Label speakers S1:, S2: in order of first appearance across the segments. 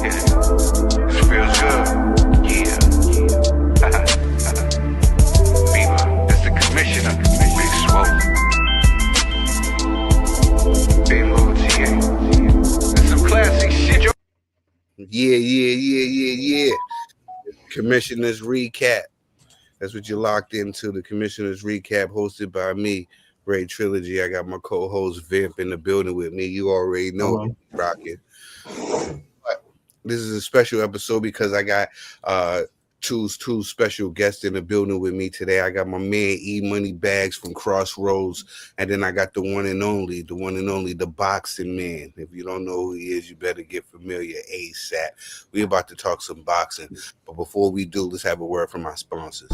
S1: This feels good. Yeah. Fever. It's the commissioner. Big Swole. Big Lil TA. It's some classic shit.
S2: Yeah. Commissioner's Recap. That's what you locked into, the Commissioner's Recap, hosted by me, Ray Trilogy. I got my co-host Vamp in the building with me. You already know rocking. But this is a special episode because I got two special guests in the building with me today. I got my man E Money Bags from Crossroads, and then I got the one and only, the boxing man. If you don't know who he is, you better get familiar ASAP. We about to talk some boxing, but before we do, let's have a word from our sponsors.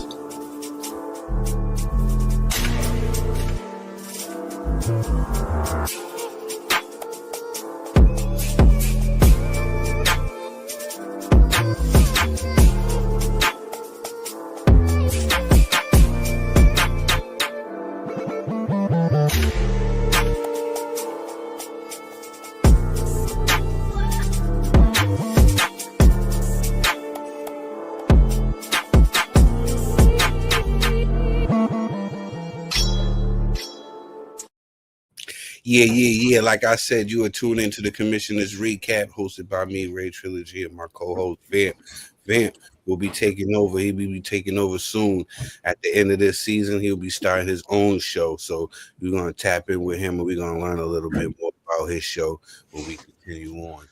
S2: Yeah. Like I said, you are tuned into the Commissioner's Recap, hosted by me, Ray Trilogy, and my co-host Vamp. Vamp will be taking over. He'll be taking over soon. At the end of this season, he'll be starting his own show. So we're going to tap in with him, and we're going to learn a little bit more about his show when we continue on.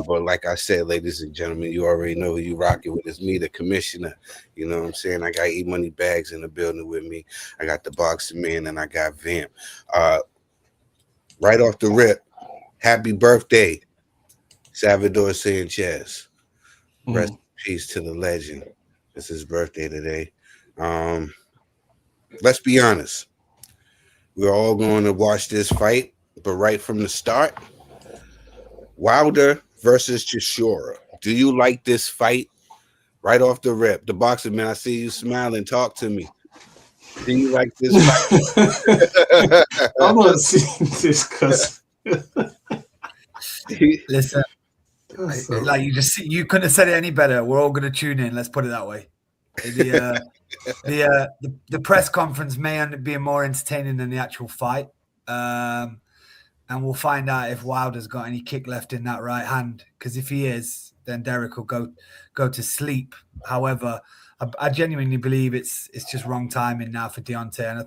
S2: But like I said, ladies and gentlemen, you already know who you rocking with. It's me, the Commissioner. You know what I'm saying? I got E Money Bags in the building with me. I got the Boxing Man, and I got Vamp. Right off the rip, happy birthday, Salvador Sanchez. Rest in peace to the legend. It's his birthday today. Let's be honest. We're all going to watch this fight, but right from the start, Wilder versus Chisora. Do you like this fight? Right off the rip. The boxing man, I see you smiling. Talk to me. Do you like this fight?
S3: I'm not seeing this because
S4: listen, like you couldn't have said it any better. We're all going to tune in. Let's put it that way. The press conference may end up being more entertaining than the actual fight, and we'll find out if Wilder's got any kick left in that right hand. Because if he is, then Derek will go to sleep. However, I genuinely believe it's just wrong timing now for Deontay, and I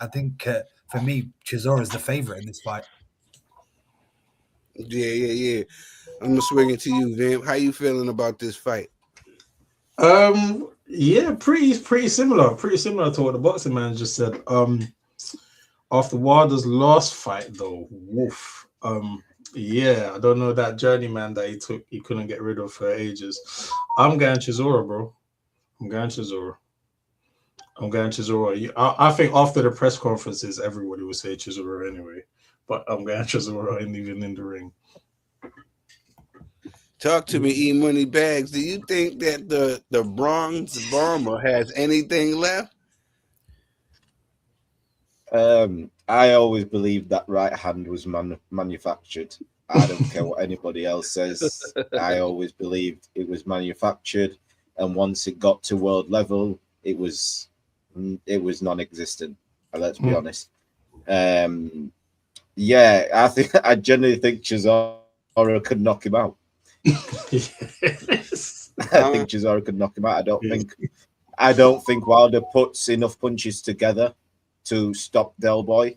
S4: think for me, Chisora's the favorite in this fight.
S2: Yeah. I'm gonna swing it to you, Vamp. How you feeling about this fight?
S3: Yeah, pretty similar to what the boxing man just said. After Wilder's last fight, though, woof. Yeah, I don't know that journeyman that he couldn't get rid of for ages. I'm going Chisora, bro. I'm going Chisora. I think after the press conferences, everybody will say Chisora anyway. But I'm going Chisora even in the ring.
S2: Talk to me, E Money Bags. Do you think that the Bronx Bomber has anything left?
S5: I always believed that right hand was manufactured. I don't care what anybody else says. I always believed it was manufactured, and once it got to world level, it was non-existent. Let's be honest. Yeah, I genuinely think Chisora could knock him out.
S3: Yes.
S5: I think Chisora could knock him out. I don't think Wilder puts enough punches together to stop Del Boy.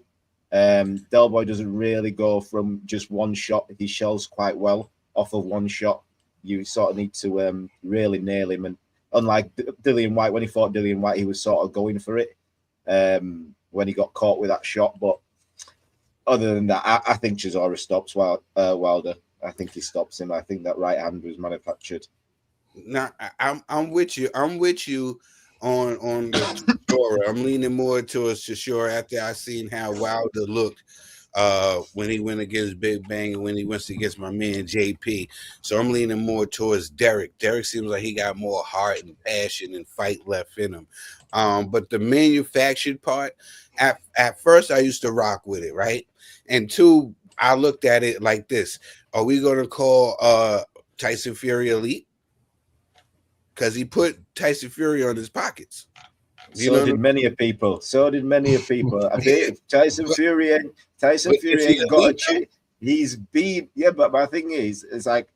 S5: Del Boy doesn't really go from just one shot. He shells quite well off of one shot. You sort of need to really nail him. And unlike Dillian White, when he fought Dillian White, he was sort of going for it when he got caught with that shot. But other than that, I think Chisora stops Wilder. I think he stops him. I think that right hand was manufactured.
S2: Now, I'm with you. I'm with you on the Chisora. I'm leaning more towards Chisora after I seen how Wilder looked when he went against Big Bang and when he went against my man JP. So I'm leaning more towards Derek. Derek seems like he got more heart and passion and fight left in him. But the manufactured part, at first I used to rock with it, right? And two, I looked at it like this: are we going to call Tyson Fury elite? Because he put Tyson Fury on his pockets.
S5: So did many of people. So did many of people. I think if Tyson Fury ain't got a chip, he's been but my thing is, it's like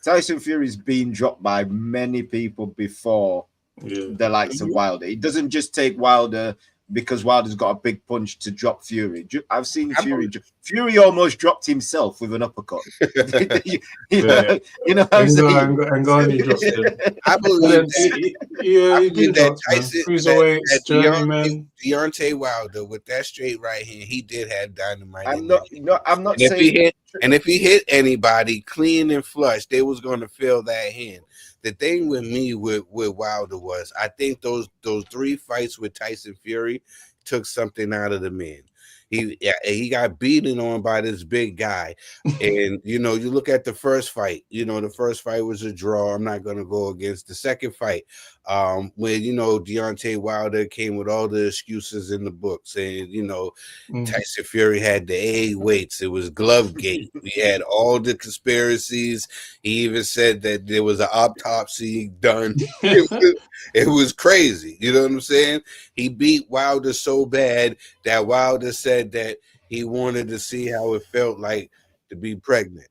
S5: Tyson Fury's been dropped by many people before the likes of Wilder. It doesn't just take Wilder because Wilder's got a big punch to drop Fury. I've seen Fury almost dropped himself with an uppercut. you know what I'm saying?
S3: And he dropped him.
S2: I believe
S3: that
S2: Tyson,
S3: cruiserweights, journeyman.
S2: Deontay Wilder with that straight right hand, he did have dynamite.
S5: I'm not
S2: and
S5: saying.
S2: If he hit anybody clean and flush, they was going to feel that hand. The thing with me with Wilder was, I think those 3 fights with Tyson Fury took something out of the man. He got beaten on by this big guy, and you look at the first fight. The first fight was a draw. I'm not going to go against the second fight. When Deontay Wilder came with all the excuses in the books, and Tyson Fury had the A weights. It was Glovegate. We had all the conspiracies. He even said that there was an autopsy done. It was crazy. You know what I'm saying? He beat Wilder so bad that Wilder said that he wanted to see how it felt like to be pregnant.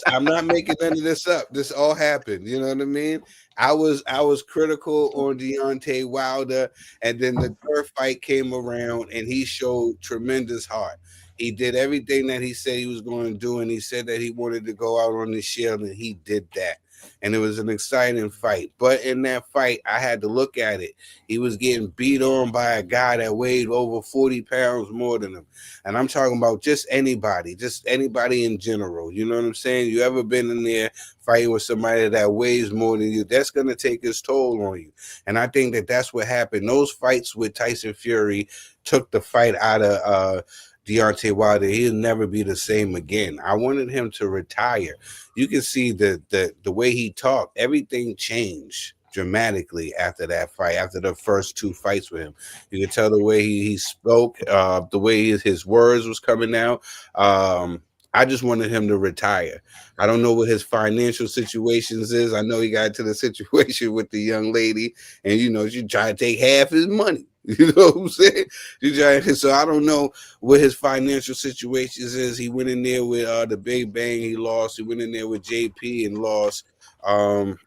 S2: I'm not making none of this up. This all happened. You know what I mean? I was critical on Deontay Wilder, and then the third fight came around, and he showed tremendous heart. He did everything that he said he was going to do, and he said that he wanted to go out on the shield, and he did that. And it was an exciting fight. But in that fight, I had to look at it. He was getting beat on by a guy that weighed over 40 pounds more than him. And I'm talking about just anybody in general. You know what I'm saying? You ever been in there fighting with somebody that weighs more than you? That's going to take its toll on you. And I think that that's what happened. Those fights with Tyson Fury took the fight out of Deontay Wilder. He'll never be the same again. I wanted him to retire. You can see the way he talked. Everything changed dramatically after that fight, after the first 2 fights with him. You can tell the way he spoke, the way his words was coming out. I just wanted him to retire. I don't know what his financial situations is. I know he got into the situation with the young lady, and she tried to take half his money. You know what I'm saying? So I don't know what his financial situations is. He went in there with the Big Bang. He lost. He went in there with JP and lost. And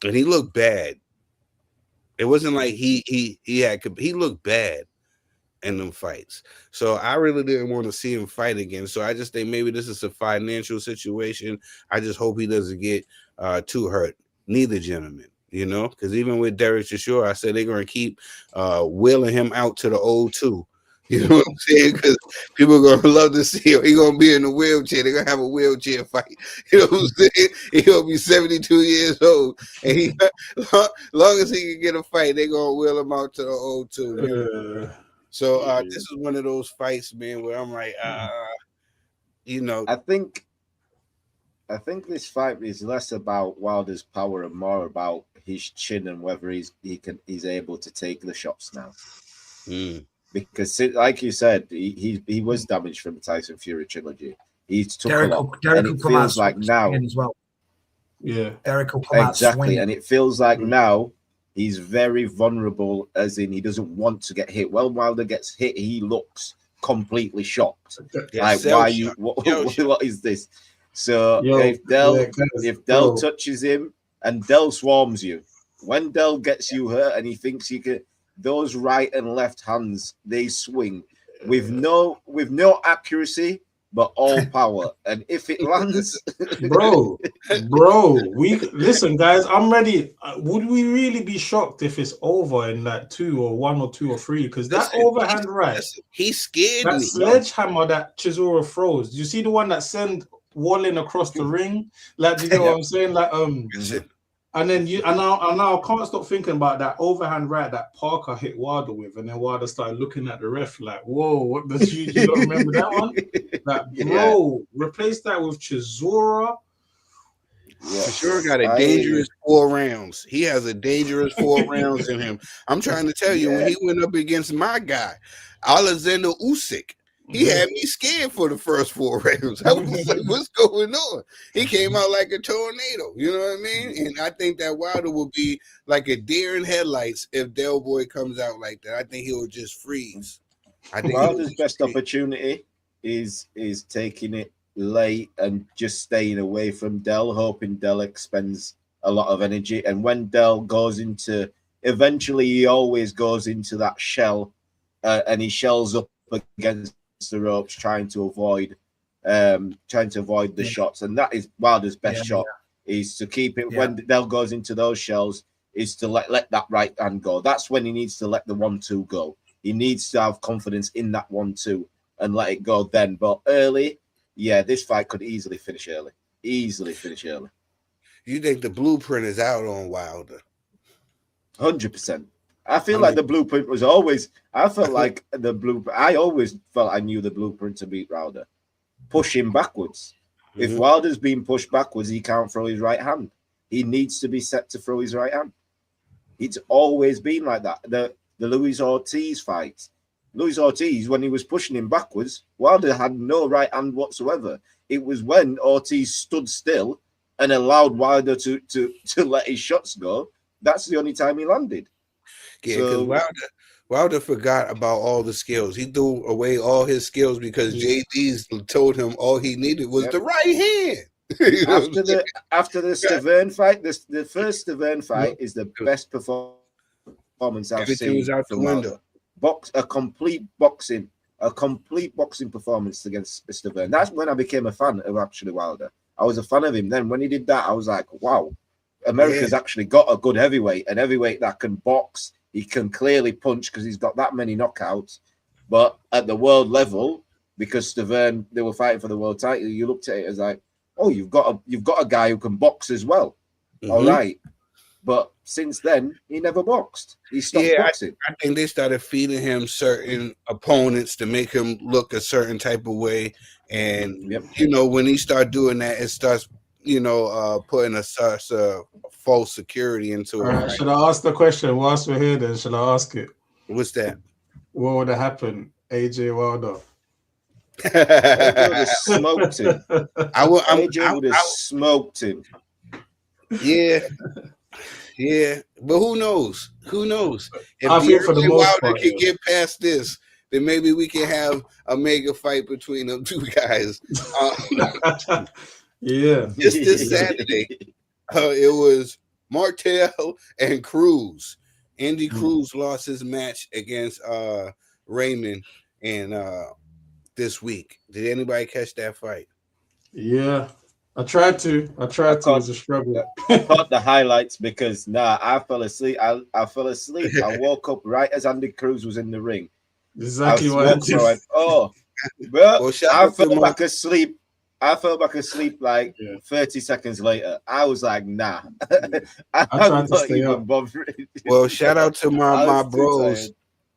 S2: he looked bad. It wasn't like he looked bad in them fights. So I really didn't want to see him fight again. So I just think maybe this is a financial situation. I just hope he doesn't get too hurt. Neither gentleman. Because even with Derek Chisora, I said they're going to keep wheeling him out to the O2. You know what I'm saying? Because people are going to love to see him. He's going to be in a wheelchair. They're going to have a wheelchair fight. You know what I'm saying? He's going to be 72 years old. And long as he can get a fight, they're going to wheel him out to the O2. So this is one of those fights, man, where I'm like,
S5: I think this fight is less about Wilder's power and more about his chin and whether he's able to take the shots now. Because, like you said, he was damaged from the Tyson Fury trilogy. He's took a lot, and it feels like now.
S4: As well.
S3: Yeah,
S4: Derek will come
S5: exactly, and it feels like now he's very vulnerable, as in he doesn't want to get hit. Well, Wilder gets hit, he looks completely shocked. Like, why you? What is this? So if Del touches him and Del swarms you, when Del gets you hurt and he thinks he can, those right and left hands, they swing with no accuracy but all power, and if it lands,
S3: bro, we listen, guys. I'm ready. Would we really be shocked if it's over in like 2 or 1 or 2 or 3? Because that overhand right,
S2: he scared
S3: that
S2: me.
S3: Sledgehammer that Chisora throws. Do you see the one that sent Wallin across the ring? Like, do you know what I'm saying? Like, and then now I can't stop thinking about that overhand right that Parker hit Wilder with, and then Wilder started looking at the ref like, "Whoa, what does you don't remember that one?" Like, bro, replace that with Chisora.
S2: Chisora got a dangerous 4 rounds. He has a dangerous 4 rounds in him. I'm trying to tell you, when he went up against my guy, Alexander Usyk, He had me scared for the first 4 rounds. I was like, what's going on? He came out like a tornado. You know what I mean? And I think that Wilder will be like a deer in headlights if Del Boy comes out like that. I think he'll just freeze. I think
S5: Wilder's best opportunity is taking it late and just staying away from Del, hoping Del expends a lot of energy. And when Del goes into, eventually he always goes into that shell, and he shells up against the ropes, trying to avoid the shots. And that is Wilder's best shot, is to keep it when Del goes into those shells, is to let that right hand go. That's when he needs to let the 1-2 go. He needs to have confidence in that 1-2 and let it go then. But early, this fight could easily finish early. Easily finish early.
S2: You think the blueprint is out on Wilder?
S5: 100%. I feel like the blueprint was always. I felt like the blueprint. I always felt I knew the blueprint to beat Wilder. Push him backwards. If Wilder's being pushed backwards, he can't throw his right hand. He needs to be set to throw his right hand. It's always been like that. The Luis Ortiz fight. Luis Ortiz, when he was pushing him backwards, Wilder had no right hand whatsoever. It was when Ortiz stood still and allowed Wilder to let his shots go. That's the only time he landed.
S2: Yeah, because Wilder forgot about all the skills. He threw away all his skills because JD's told him all he needed was the right hand.
S5: After the Stavern fight, the first Stavern fight is the best performance I've seen from Wilder. A complete boxing performance against Stavern. That's when I became a fan of actually Wilder. I was a fan of him then. When he did that, I was like, wow, America's actually got a good heavyweight, an heavyweight that can box. He can clearly punch because he's got that many knockouts. But at the world level, because Stavern, they were fighting for the world title, you looked at it as like, oh, you've got a guy who can box as well. All right. But since then, he never boxed. He stopped boxing.
S2: I think they started feeding him certain opponents to make him look a certain type of way. And, when he started doing that, it starts, putting a false security into it.
S3: All right, should I ask the question? Whilst we're here, then, should I ask it?
S2: What's that?
S3: What would have happened, AJ Wilder?
S5: AJ would have smoked him. AJ would have smoked him.
S2: Yeah, but who knows? If
S3: I feel for the most
S2: Wilder
S3: part,
S2: can get past this, then maybe we can have a mega fight between them two guys. Just this Saturday, it was Martel and Cruz. Andy Cruz lost his match against Raymond and this week. Did anybody catch that fight?
S3: Yeah, I tried to. It was a struggle.
S5: I caught the highlights because I fell asleep. I fell asleep. I woke up right as Andy Cruz was in the ring.
S3: Exactly what I did.
S5: Bro, I fell back asleep. I fell back asleep like 30 seconds later. I was like, nah. I'm not even bothering.
S2: Well, shout out to my bros.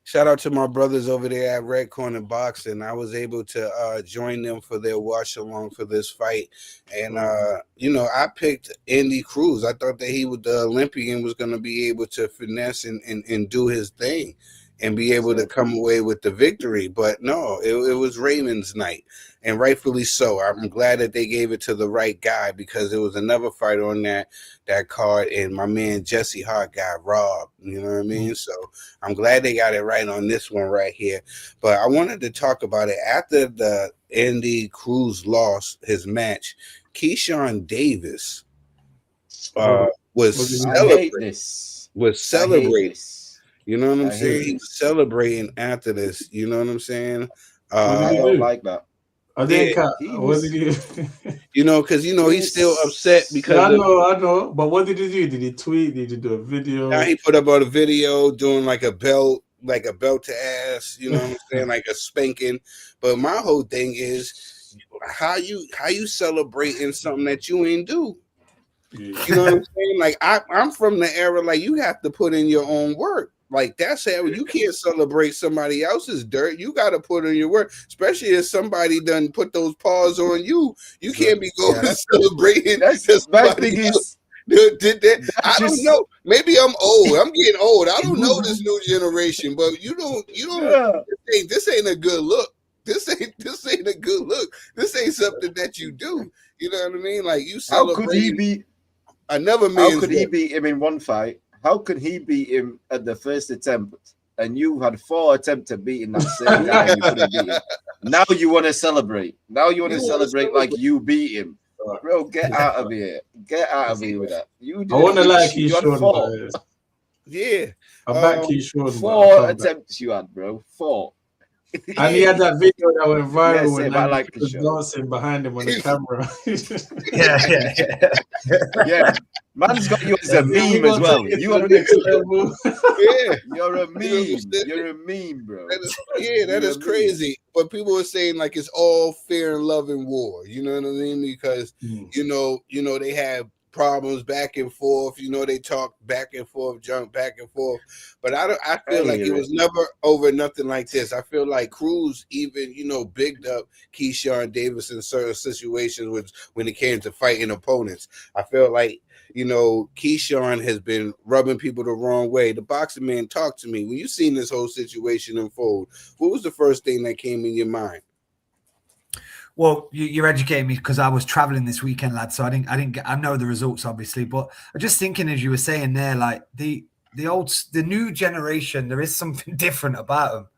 S2: Shout out to my brothers over there at Red Corner Boxing. I was able to join them for their watch along for this fight. And, I picked Andy Cruz. I thought that the Olympian was going to be able to finesse and do his thing and be able to come away with the victory. But no, it was Raymond's night, and rightfully so. I'm glad that they gave it to the right guy because there was another fight on that card, and my man Jesse Hart got robbed. You know what I mean? So I'm glad they got it right on this one right here. But I wanted to talk about it after the Andy Cruz lost his match. Keyshawn Davis was celebrating. You know what I'm saying? He was celebrating after this. You know what I'm saying?
S5: I don't like that.
S3: I didn't what did he do?
S2: Because he's still upset because
S3: I know. But what did he do? Did he tweet? Did he do a video?
S2: Now he put up on a video doing like a belt to ass, you know what I'm saying? Like a spanking. But my whole thing is how you celebrating something that you ain't do. You know what I'm saying? Like I'm from the era like you have to put in your own work. Like that's how you can't celebrate somebody else's dirt. You got to put in your work, especially if somebody done put those paws on you. You can't be going to celebrating.
S5: That's my thing is.
S2: Did that? I don't know. Maybe I'm old. I'm getting old. I don't know this new generation, but you don't. This ain't a good look. This ain't a good look. This ain't something that you do. You know what I mean? Like you
S5: How could he
S2: celebrate
S5: beat?
S2: another
S5: How
S2: man's
S5: could he
S2: work.
S5: beat him in one fight? How could he beat him at the first attempt? And you had 4 attempts at beating that same guy and you couldn't beat him. Now you want to celebrate. Now you want to celebrate like you beat him. Bro, get out of here. Get out of here with that. You
S3: I want to
S5: didn't
S3: like
S5: beat- you had
S3: Keyshawn.
S5: 4.
S2: Yeah.
S3: I back Keyshawn.
S5: 4 attempts you had, bro. 4.
S3: And he had that video that went viral
S5: Yes,
S3: when
S5: I
S3: Andy
S5: like
S3: was
S5: Keyshawn.
S3: dancing behind him on the camera.
S5: Yeah, man's got you as a meme as well. You are
S2: Yeah.
S5: You're a meme.
S2: understand?
S5: You're a meme, bro.
S2: That
S5: You're
S2: is
S5: a meme.
S2: crazy. But people are saying like it's all fear and love and war. You know what I mean? Because you know they have problems back and forth. You know they talk back and forth, jump back and forth. But I feel like it was never over nothing like this. I feel like Cruz even bigged up Keyshawn Davis in certain situations when it came to fighting opponents. I feel like Keyshawn has been rubbing people the wrong way. The boxing man, talk to me. When you seen this whole situation unfold, what was the first thing that came in your mind?
S4: Well, you're educating me because I was traveling this weekend, lad. So I know the results, obviously, but I'm just thinking, as you were saying there, like the new generation, there is something different about them.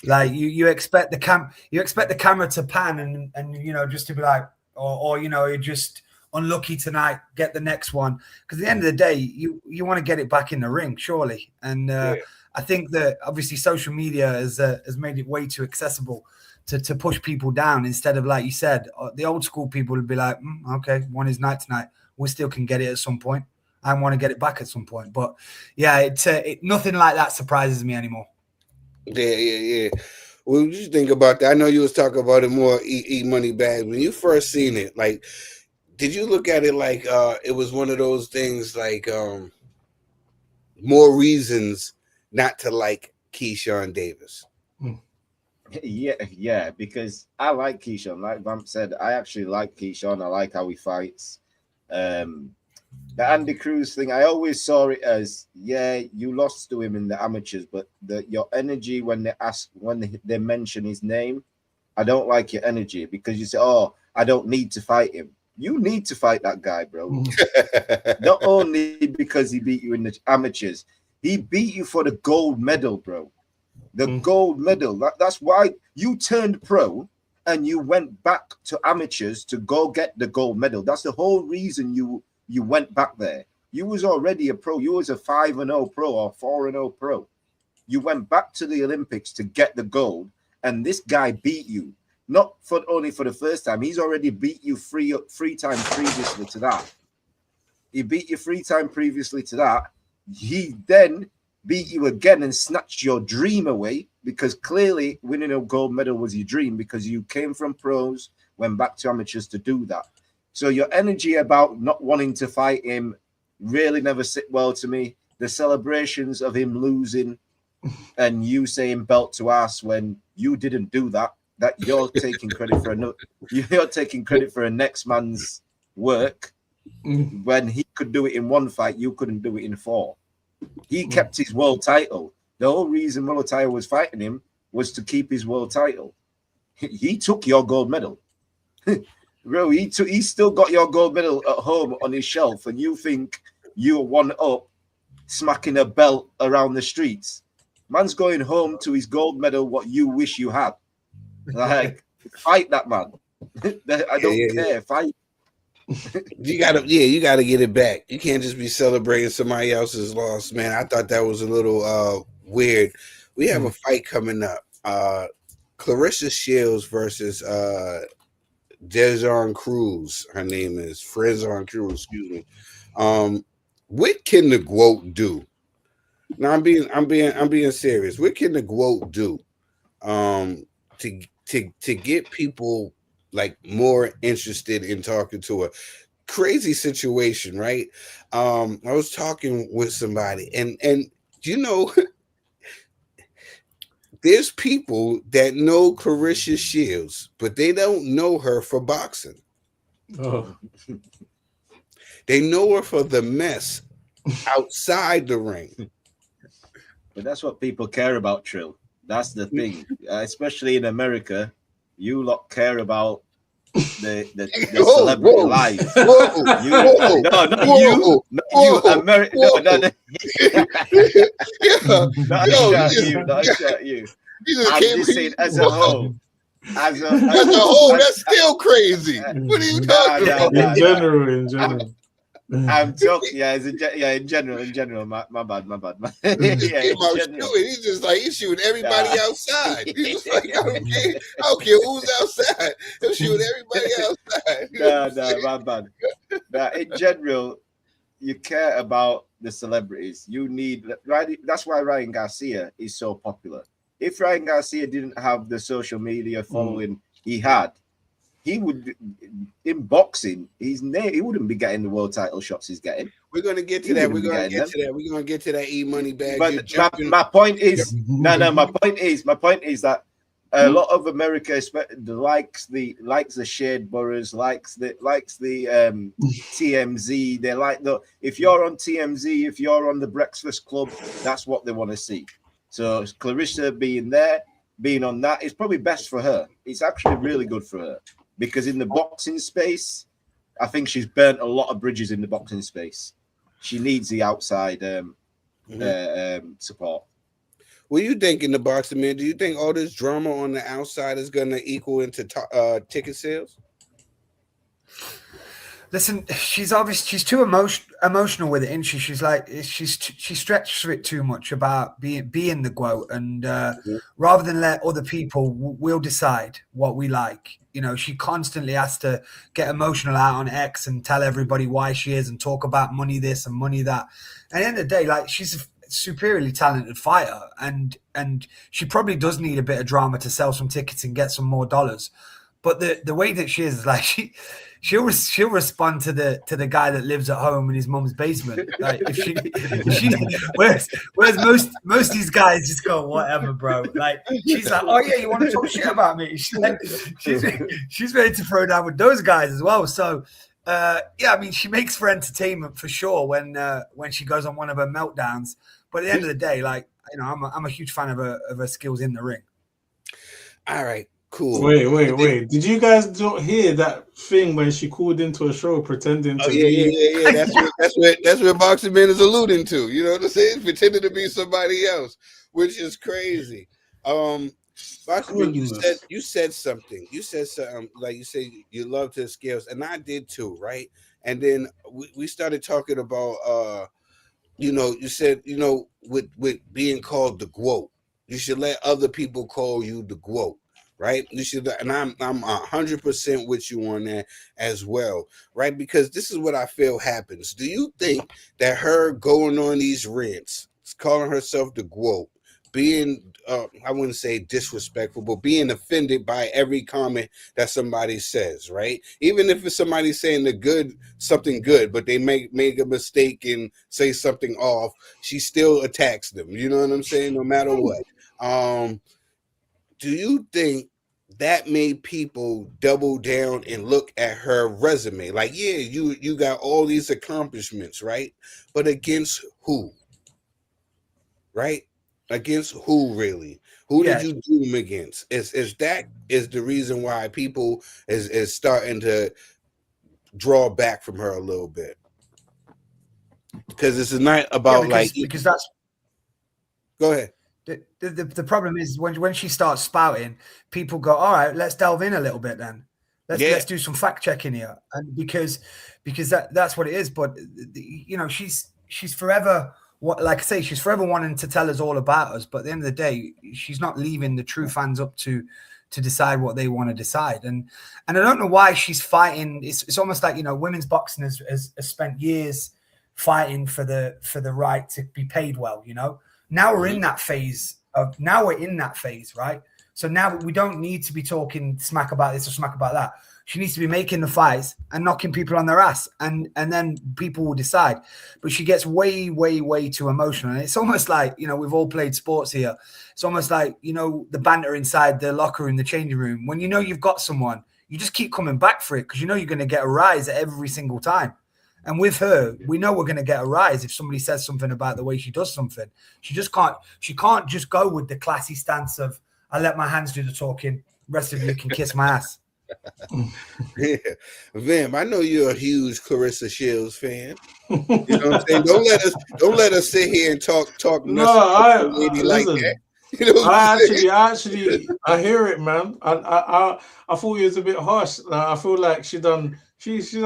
S4: Like you expect the camera to pan and just to be like, or you're just unlucky tonight, get the next one. Because at the end of the day, you want to get it back in the ring, surely. And I think that obviously social media has made it way too accessible to push people down, instead of, like you said, the old school people would be like, okay, one is night tonight. We still can get it at some point. I want to get it back at some point. But yeah, nothing like that surprises me anymore.
S2: Yeah. What did you think about that? I know you was talking about it more, E-Money Bag. When you first seen it, like, did you look at it like it was one of those things like more reasons not to like Keyshawn Davis?
S5: Yeah, because I like Keyshawn. Like Vamp said, I actually like Keyshawn. I like how he fights. The Andy Cruz thing, I always saw it as, you lost to him in the amateurs, but your energy when they mention his name, I don't like your energy, because you say, oh, I don't need to fight him. You need to fight that guy, bro. Not only because he beat you in the amateurs, he beat you for the gold medal, bro. The gold medal. That's why you turned pro and you went back to amateurs to go get the gold medal. That's the whole reason you went back there. You was already a pro. You was a 5-0 pro or 4-0 pro. You went back to the Olympics to get the gold, and this guy beat you. Not only for the first time. He's already beat you three times previously to that. He beat you 3 times previously to that. He then beat you again and snatched your dream away, because clearly winning a gold medal was your dream, because you came from pros, went back to amateurs to do that. So your energy about not wanting to fight him really never sit well to me. The celebrations of him losing and you saying belt to ass when you didn't do that you're taking credit for you're taking credit for a next man's work, when he could do it in 1 fight, you couldn't do it in 4. He kept his world title. The whole reason Mulataya was fighting him was to keep his world title. He took your gold medal. Bro, he still got your gold medal at home on his shelf, and you think you're one up smacking a belt around the streets. Man's going home to his gold medal, what you wish you had. Like, fight that man. I don't care. Fight.
S2: You gotta get it back. You can't just be celebrating somebody else's loss, man. I thought that was a little weird. We have a fight coming up. Clarissa Shields versus Dejon Cruz. Her name is Frezon Cruz, excuse me. What can the GWOAT do? Now I'm being serious. What can the GWOAT do to get people like more interested in talking to her? Crazy situation, right? I was talking with somebody, and there's people that know Clarissa Shields, but they don't know her for boxing.
S3: Oh.
S2: They know her for the mess outside the ring.
S5: But that's what people care about, Trill. That's the thing, especially in America. You lot care about the
S2: Whoa,
S5: celebrity
S2: whoa,
S5: life.
S2: whoa,
S5: You,
S2: whoa,
S5: no, not
S2: whoa,
S5: you, not you,
S2: whoa,
S5: America.
S2: whoa.
S5: No, no,
S2: Yeah,
S5: not a
S2: yo,
S5: shot
S2: you
S5: you, not a shot you.
S2: just
S5: I'm
S2: came
S5: just saying as a
S2: whoa.
S5: whole. As a
S2: As a whole, that's still crazy. What are you talking
S5: nah,
S2: about?
S5: nah.
S3: In general.
S5: I'm talking, in general, my bad.
S2: He
S5: Yeah,
S2: came
S5: in
S2: out
S5: general.
S2: shooting. He's just like he's shooting everybody
S5: Nah.
S2: outside. He's just like, I don't care who's outside. He'll shoot everybody outside.
S5: No, my bad. Nah, in general, you care about the celebrities. You need, right? That's why Ryan Garcia is so popular. If Ryan Garcia didn't have the social media following he had, he would, in boxing, he wouldn't be getting the world title shots he's getting.
S2: We're gonna get to
S5: He
S2: that.
S5: wouldn't
S2: We're
S5: be
S2: gonna
S5: getting
S2: get to that. We're gonna get to that e-money bag.
S5: But my point is, my point is that a lot of America likes the shared boroughs, likes the TMZ. They like if you're on TMZ, if you're on the Breakfast Club, that's what they want to see. So Clarissa being there, being on that is probably best for her. It's actually really good for her because in the boxing space, I think she's burnt a lot of bridges in the boxing space. She needs the outside support.
S2: What do you think in the boxing, man? Do you think all this drama on the outside is going to equal into ticket sales?
S4: Listen, she's too emotional with it, isn't she? She's like she stretches it too much about being the GOAT, and rather than let other people, we'll decide what we like. You know, she constantly has to get emotional out on X and tell everybody why she is and talk about money this and money that. And at the end of the day, like, she's a superiorly talented fighter, and she probably does need a bit of drama to sell some tickets and get some more dollars. But the way that she is like she'll respond to the guy that lives at home in his mum's basement. Like if she whereas most of these guys just go, whatever, bro. Like she's like, oh yeah, you want to talk shit about me? She's ready to throw down with those guys as well. So yeah, I mean, she makes for entertainment for sure when she goes on one of her meltdowns. But at the end of the day, like, you know, I'm a huge fan of her skills in the ring.
S2: All right. Cool.
S3: Wait. Did you guys not hear that thing when she called into a show pretending to be?
S2: Yeah. That's what Boxing Man is alluding to. You know what I'm saying? Pretending to be somebody else, which is crazy. Boxing Man, you said something. You said something like you say you loved her skills, and I did too, right? And then we started talking about you know, you said, you know, with being called the GOAT, you should let other people call you the GOAT. Right, you should, and I'm 100% with you on that as well, right? Because this is what I feel happens. Do you think that her going on these rants, calling herself the GOAT, being I wouldn't say disrespectful, but being offended by every comment that somebody says, right? Even if it's somebody saying something good, but they make a mistake and say something off, she still attacks them. You know what I'm saying? No matter what. Do you think that made people double down and look at her resume? Like, yeah, you got all these accomplishments, right? But against who? Right? Against who, really? Who did you do them against? Is the reason why people is starting to draw back from her a little bit? Because it's not about because
S4: that's.
S2: Go ahead.
S4: The problem is when she starts spouting, people go, all right, let's delve in a little bit then. Let's do some fact checking here, and because that's what it is. But you know, she's forever, like I say, she's forever wanting to tell us all about us. But at the end of the day, she's not leaving the true fans up to decide what they want to decide. And I don't know why she's fighting. It's almost like, you know, women's boxing has spent years fighting for the right to be paid well. You know. Now we're in that phase right? So now we don't need to be talking smack about this or smack about that. She needs to be making the fights and knocking people on their ass, and then people will decide. But she gets way, way, way too emotional. And it's almost like, you know, we've all played sports here. It's almost like, you know, the banter inside the locker room, the changing room. When you know you've got someone, you just keep coming back for it because you know you're going to get a rise every single time. And with her, we know we're going to get a rise if somebody says something about the way she does something. She can't just go with the classy stance of, I let my hands do the talking. Rest of you can kiss my ass.
S2: Yeah. Vamp, I know you're a huge Clarissa Shields fan. You know what I'm saying? Don't let us sit here and talk
S3: No,
S2: mess
S3: I
S2: with a lady like
S3: listen.
S2: that. You know what I'm saying?
S3: I hear it, man. I thought it was a bit harsh. Like, I feel like she's done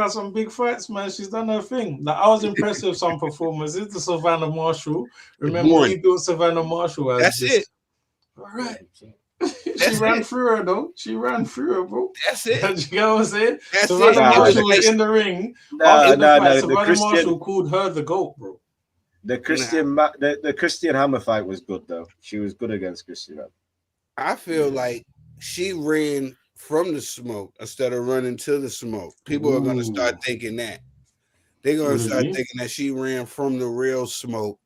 S3: some big fights, man. She's done her thing. Like, I was impressed with some performances. The Savannah Marshall. Remember,
S2: One.
S3: we built Savannah Marshall as
S2: That's
S3: this.
S2: it.
S3: All right. She
S2: That's
S3: ran
S2: it.
S3: through her though. She ran through her, bro.
S2: That's it.
S3: You know what I'm saying?
S2: That's
S3: Savannah
S2: it.
S3: Marshall
S2: Like,
S3: was in the ring.
S5: No,
S3: After the fight,
S5: the
S3: Savannah
S5: Christian,
S3: Marshall called her the GOAT, bro.
S5: the Christian Hammer fight was good though. She was good against Christian.
S2: I feel like she ran from the smoke instead of running to the smoke. People are gonna start thinking that. They're gonna start thinking that she ran from the real smoke.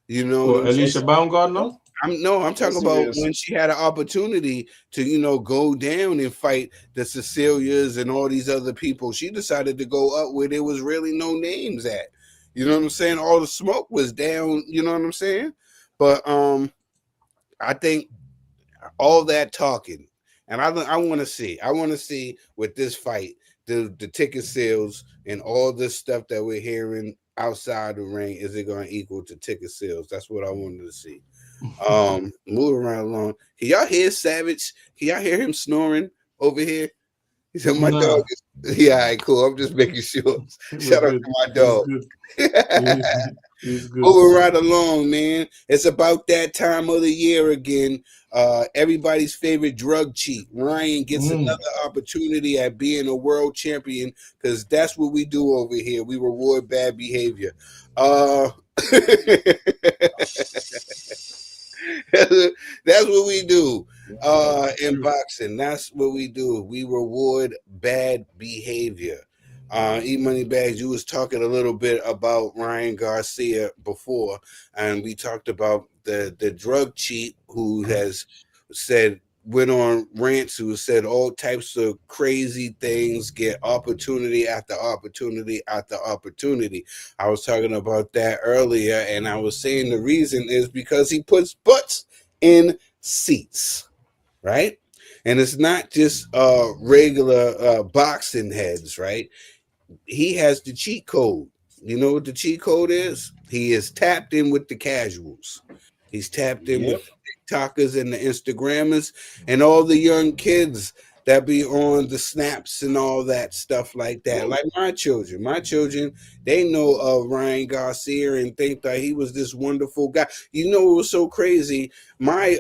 S2: You know what I'm
S3: Alicia
S2: saying?
S3: Baumgartner?
S2: I'm talking about when she had an opportunity to, go down and fight the Cecilias and all these other people. She decided to go up where there was really no names at. You know what I'm saying? All the smoke was down, you know what I'm saying? But I think all that talking, and I want to see with this fight, the ticket sales and all this stuff that we're hearing outside the ring, is it going to equal to ticket sales? That's what I wanted to see. Moving right along. Can y'all hear Savage? Can y'all hear him snoring over here? He said, "My dog is." Yeah, all right, cool. I'm just making sure. Shout out to my dog.
S3: He's good.
S2: Moving right along, man. It's about that time of the year again. Everybody's favorite drug cheat. Ryan gets another opportunity at being a world champion, because that's what we do over here. We reward bad behavior. That's what we do in boxing. That's what we do. We reward bad behavior. E-Money Bags, you was talking a little bit about Ryan Garcia before, and we talked about the drug cheat who has went on rants, who said all types of crazy things, get opportunity after opportunity after opportunity. I was talking about that earlier, and I was saying the reason is because he puts butts in seats, right? And it's not just regular boxing heads, right? He has the cheat code. You know what the cheat code is? He is tapped in with the casuals. He's tapped in with the TikTokers and the Instagrammers and all the young kids that be on the snaps and all that stuff like that. Like my children, they know of Ryan Garcia and think that he was this wonderful guy. You know, it was so crazy. My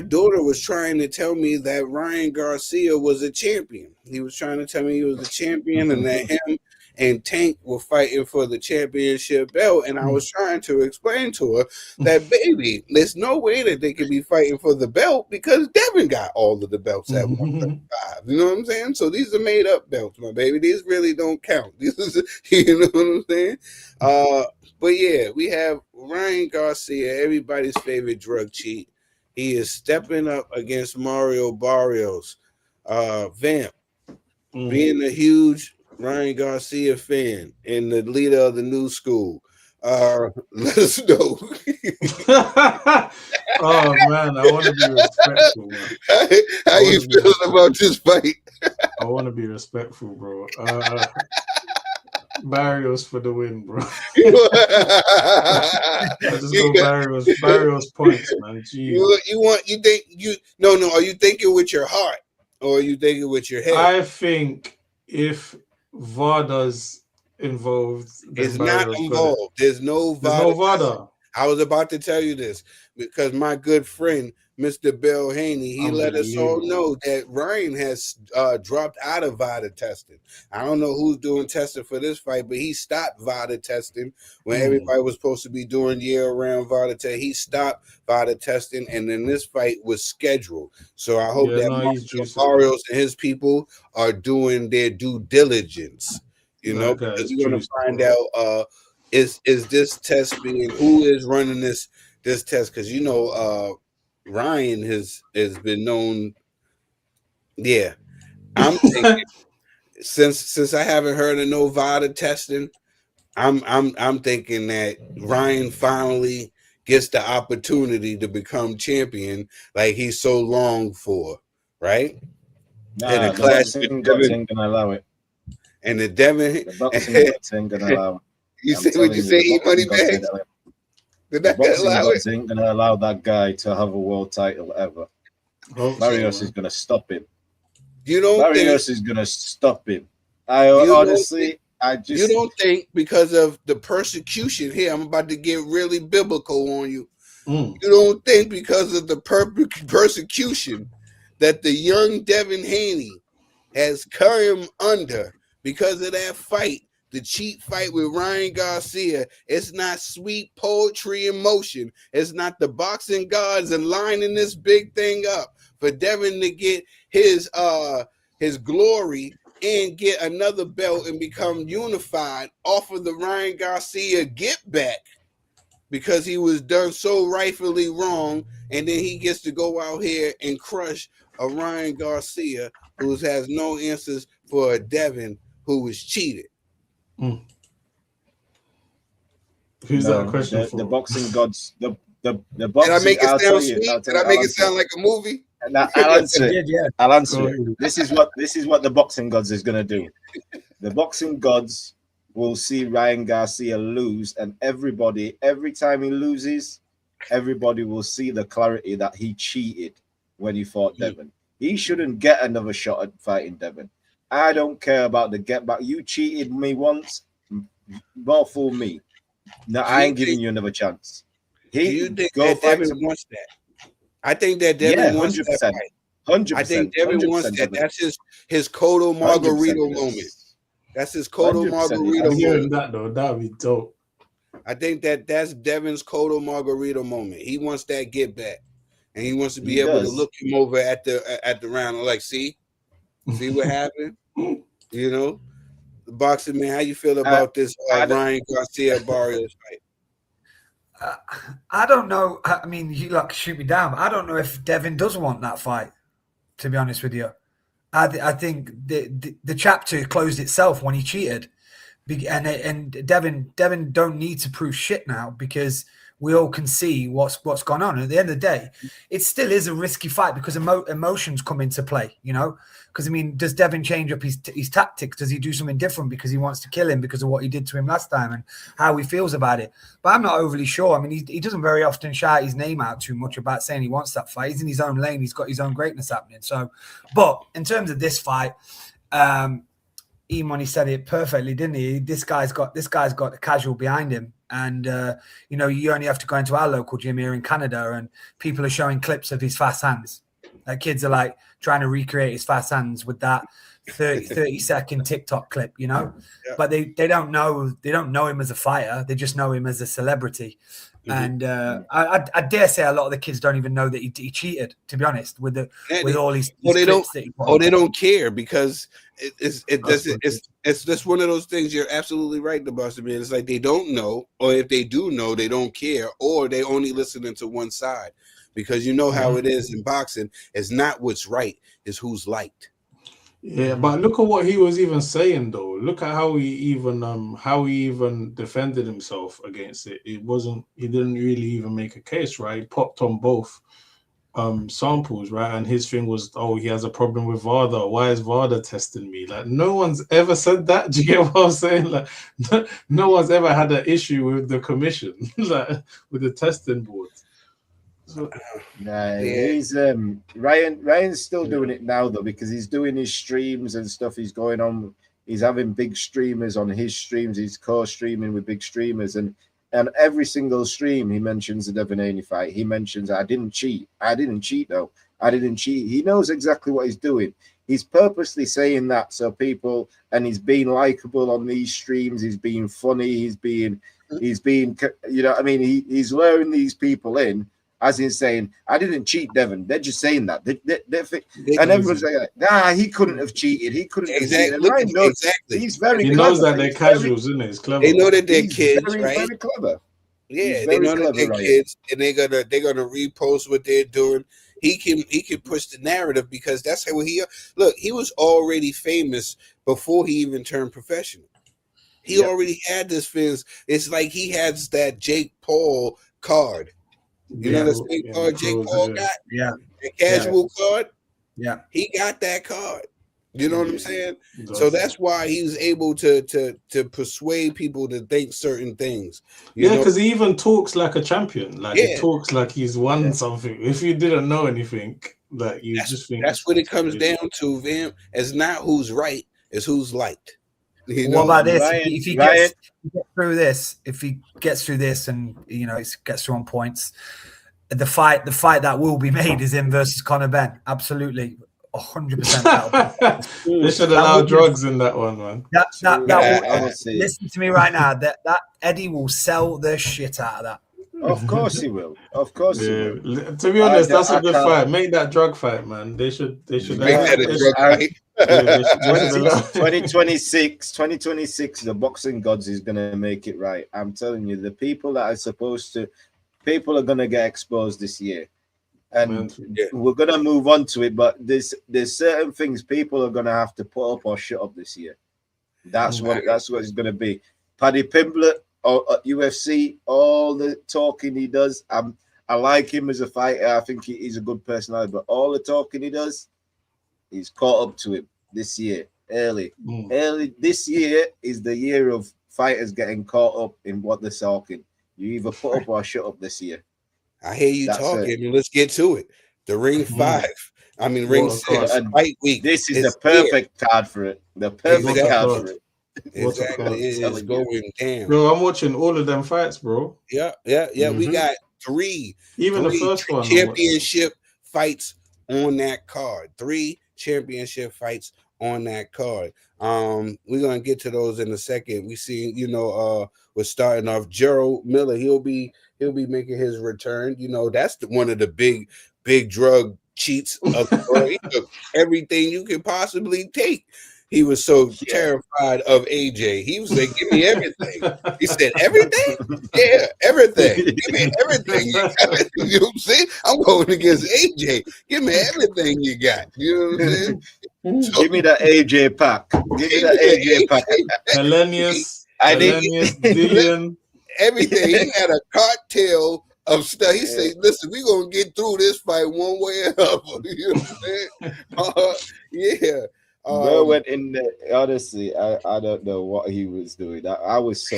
S2: daughter was trying to tell me that Ryan Garcia was a champion. He was trying to tell me he was a champion and that him and Tank were fighting for the championship belt. And I was trying to explain to her that, baby, there's no way that they could be fighting for the belt because Devin got all of the belts at 135. You know what I'm saying? So these are made up belts, my baby. These really don't count. You know what I'm saying? But yeah, we have Ryan Garcia, everybody's favorite drug cheat. He is stepping up against Mario Barrios. Vamp, being a huge Ryan Garcia fan and the leader of the new school, let us know.
S3: Oh man, I want to be respectful, man.
S2: How you feeling about this fight?
S3: I want to be respectful, bro. Barrios for the win, bro. I just go Barrios points, man.
S2: Are you thinking with your heart or are you thinking with your head?
S3: I think if VADA's involved,
S2: it's not involved. There's no VADA. I was about to tell you this because my good friend, Mr. Bill Haney, he let us all know that Ryan has dropped out of VADA testing. I don't know who's doing testing for this fight, but he stopped VADA testing when everybody was supposed to be doing year-round VADA testing. He stopped VADA testing, and then this fight was scheduled. So I hope that Barrios and his people are doing their due diligence, because you're going to find out is this test being, who is running this test, because Ryan has been known. Yeah, I'm thinking since I haven't heard of no VADA testing, I'm thinking that Ryan finally gets the opportunity to become champion like he's so longed for, right?
S5: Nah,
S2: the
S5: the
S2: clash with
S5: boxing gods
S2: Devin
S5: ain't gonna allow it.
S2: and the Devin.
S5: The boxing gods ain't gonna allow it.
S2: You
S5: I'm
S2: say what
S5: telling
S2: you
S5: you,
S2: say?
S5: the
S2: Eat money
S5: boxing gods ain't
S2: bags.
S5: gonna-
S2: They're
S5: the
S2: not gonna
S5: boxing
S2: allow it.
S5: gods ain't gonna allow that guy to have a world title ever.
S3: Hope so,
S5: Barrios
S3: man.
S5: is gonna stop him.
S2: You don't think?
S5: Barrios is gonna stop him. I
S2: You don't
S5: honestly, I
S2: You
S5: just
S2: don't think because of the persecution here? I'm about to get really biblical on you.
S3: Mm.
S2: You don't think because of the persecution that the young Devin Haney has come under because of that fight, the cheap fight with Ryan Garcia? It's not sweet poetry in motion. It's not the boxing gods and lining this big thing up for Devin to get his glory and get another belt and become unified off of the Ryan Garcia get back, because he was done so rightfully wrong, and then he gets to go out here and crush a Ryan Garcia who has no answers for a Devin who was cheated.
S3: Mm. Who's that question for?
S5: the boxing gods, the
S2: Did I
S5: boxing.
S2: make it
S5: I'll tell
S2: sound
S5: you.
S2: sweet?
S5: I'll
S2: Did I make it sound like a movie?
S5: I'll answer it.
S4: Yeah.
S5: I'll answer
S3: Go
S5: it.
S3: ahead.
S5: This is what the boxing gods is gonna do. The boxing gods will see Ryan Garcia lose, and everybody, every time he loses, everybody will see the clarity that he cheated when he fought Devin. He shouldn't get another shot at fighting Devin. I don't care about the get back. You cheated me once, not fool me. No, I ain't giving you another chance.
S2: Do you think
S5: go
S2: that
S5: fight
S2: Devin wants that? I think that Devin wants that
S5: 100%.
S2: fight.
S5: 100%.
S2: I think Devin wants that. That's his Cotto Margarito moment. That's his Cotto
S5: 100%
S2: Margarito
S3: I'm hearing
S2: moment.
S3: that though. That would be dope.
S2: I think that's Devin's Cotto Margarito moment. He wants that get back, and he wants to be
S5: He
S2: able
S5: does.
S2: to look him over at the round and like, see what happened. You know, the boxing man. How you feel about this Ryan Garcia Barrios fight?
S4: I don't know. I mean, you like shoot me down. I don't know if Devin does want that fight. To be honest with you, I think the chapter closed itself when he cheated, and Devin don't need to prove shit now, because we all can see what's gone on. At the end of the day, it still is a risky fight because emotions come into play, you know. Because I mean, does Devin change up his tactics? Does he do something different because he wants to kill him because of what he did to him last time and how he feels about it? But I'm not overly sure. I mean, he doesn't very often shout his name out too much about saying he wants that fight. He's in his own lane. He's got his own greatness happening. So, but in terms of this fight, Imani said it perfectly, didn't he? This guy's got the casual behind him. And, you know, you only have to go into our local gym here in Canada and people are showing clips of his fast hands. Like kids are like trying to recreate his fast hands with that 30-second TikTok clip, you know. Yeah. But they don't know him as a fighter. They just know him as a celebrity. Mm-hmm. And I dare say a lot of the kids don't even know that he cheated, to be honest, with all his clips
S2: they don't care, because it's just one of those things. You're absolutely right, the boss man. It's like they don't know, or if they do know, they don't care, or they only listening to one side, because you know how it is in boxing. It's not what's right, it's who's liked.
S3: Yeah, but look at what he was even saying though. Look at how he even defended himself against it. He didn't really even make a case, right? He popped on both samples, right? And his thing was, oh, he has a problem with VADA. Why is VADA testing me? Like, no one's ever said that. Do you get what I'm saying? Like, no one's ever had an issue with the commission, like with the testing board. So,
S5: he's Ryan's still doing it now though, because he's doing his streams and stuff. He's going on. He's having big streamers on his streams. He's co-streaming with big streamers, and every single stream he mentions the Devin Haney fight. He mentions, I didn't cheat. I didn't cheat though. I didn't cheat. He knows exactly what he's doing. He's purposely saying that so people, and he's being likable on these streams. He's being funny. He's being, you know, I mean, he's luring these people in, as in saying, I didn't cheat, Devin. They're just saying that. And everyone's like, nah, he couldn't have cheated. He couldn't have cheated.
S2: Exactly.
S5: He's very
S3: He
S5: clever.
S3: knows that they're casuals, isn't it? It's clever.
S2: They know that they're kids,
S5: very,
S2: right?
S5: Very clever.
S2: Yeah, they know that they're kids, and they're gonna repost what they're doing. He can push the narrative, because that's how he was already famous before he even turned professional. He already had this fizz. It's like he has that Jake Paul card. You know the same card Jake Paul got?
S4: Yeah.
S2: The casual card?
S4: Yeah.
S2: He got that card. You know what I'm saying?
S3: Does.
S2: So that's why he was able to persuade people to think certain things.
S3: Yeah, because he even talks like a champion. Like he
S2: Yeah.
S3: talks like he's won something. If you didn't know anything, like you
S2: that's,
S3: just think
S2: that's what it comes down to, Vim. It's not who's right, it's who's liked. You
S4: What
S2: know?
S4: about this?
S5: Ryan-
S4: if he
S5: Ryan-
S4: gets through this, if he gets through this, and you know, it gets through on points, the fight that will be made is him versus Conor Ben. Absolutely, 100%.
S3: They should allow drugs in that one, man.
S4: Listen to me right now. That Eddie will sell the shit out of that.
S5: Of course he will. Of course he will.
S3: To be honest, that's a good fight. Make that drug fight, man. They should
S2: make that a drug fight.
S5: 2026, the boxing gods is gonna make it right. I'm telling you, the people that are supposed to, people are gonna get exposed this year, and we're gonna move on to it. But there's certain things people are gonna have to put up or shut up this year. That's what it's gonna be. Paddy Pimblett or UFC, all the talking he does. I like him as a fighter. I think he's a good personality, but all the talking he does, he's caught up to him this year. Early this year is the year of fighters getting caught up in what they're talking. You either put up or shut up this year.
S2: I hear you talking. Let's get to it. The Ring 5. I mean, Ring 6. Fight week.
S5: This is the perfect card for it. The perfect card for it.
S2: Exactly. It is going down.
S3: Bro, I'm watching all of them fights, bro.
S2: Yeah. We got three.
S3: Even the first one.
S2: Championship fights on that card. 3 championship fights on that card. We're gonna get to those in a second. We see, we're starting off Gerald Miller. He'll be making his return. That's one of the big drug cheats of the world. He took everything you could possibly take. He was so terrified of AJ. He was like, "Give me everything." He said, "Everything? Yeah, everything. Give me everything you got." You know what I'm saying? I'm going against AJ. Give me everything you got. You know what I'm saying? So,
S5: give me that AJ pack. Give me that AJ pack.
S3: Hellenius,
S5: Dillian.
S2: Everything. He had a cocktail of stuff. He said, "Listen, we're gonna get through this fight one way or another." You know what I'm saying? Yeah.
S5: Bro went in there. Honestly, I don't know what he was doing. I was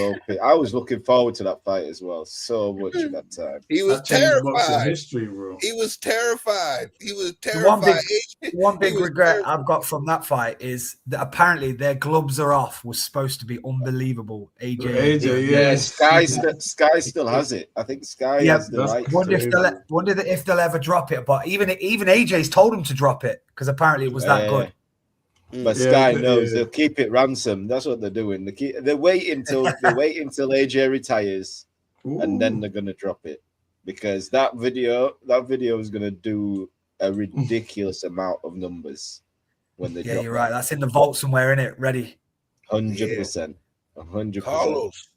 S5: looking forward to that fight as well. So much at that time.
S2: He was terrified.
S3: History, bro.
S2: He was terrified.
S4: One big regret I've got from that fight is that apparently their gloves are off was supposed to be unbelievable. AJ,
S5: yeah. Sky still has it. I think Sky has the right.
S4: Wonder if they'll ever drop it. But even AJ's told him to drop it because apparently it was that good.
S5: But Sky knows they'll keep it ransom. That's what they're doing. They wait until AJ retires, and then they're gonna drop it because that video is gonna do a ridiculous amount of numbers when they drop it.
S4: You're right. That's in the vault somewhere, innit? Ready.
S5: 100%. 100%.
S2: Carlos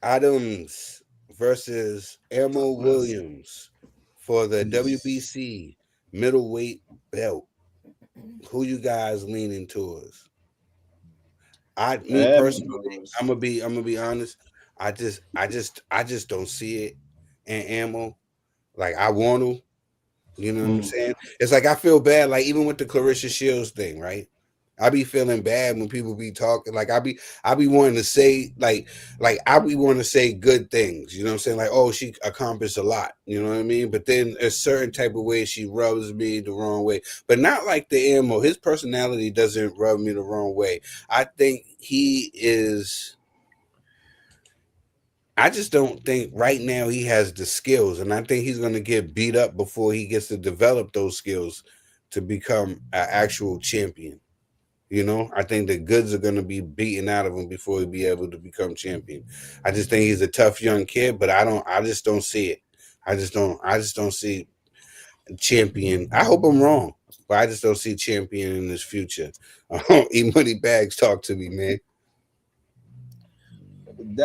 S2: Adams versus Ammo Williams for the WBC middleweight belt. Who you guys leaning towards? Personally, I'm gonna be honest. I just don't see it in Ammo. Like I want to, you know what I'm saying? It's like I feel bad. Like even with the Clarissa Shields thing, right? I be feeling bad when people be talking. Like I be wanting to say like I be wanting to say good things. You know what I'm saying? Like, oh, she accomplished a lot. You know what I mean? But then a certain type of way she rubs me the wrong way. But not like the Ammo. His personality doesn't rub me the wrong way. I think he is. I just don't think right now he has the skills, and I think he's going to get beat up before he gets to develop those skills to become an actual champion. I think the goods are going to be beaten out of him before he be able to become champion. I just think he's a tough young kid, but I just don't see it. I just don't see champion. I hope I'm wrong, but I just don't see champion in his future. E-Money Bags, talk to me, man.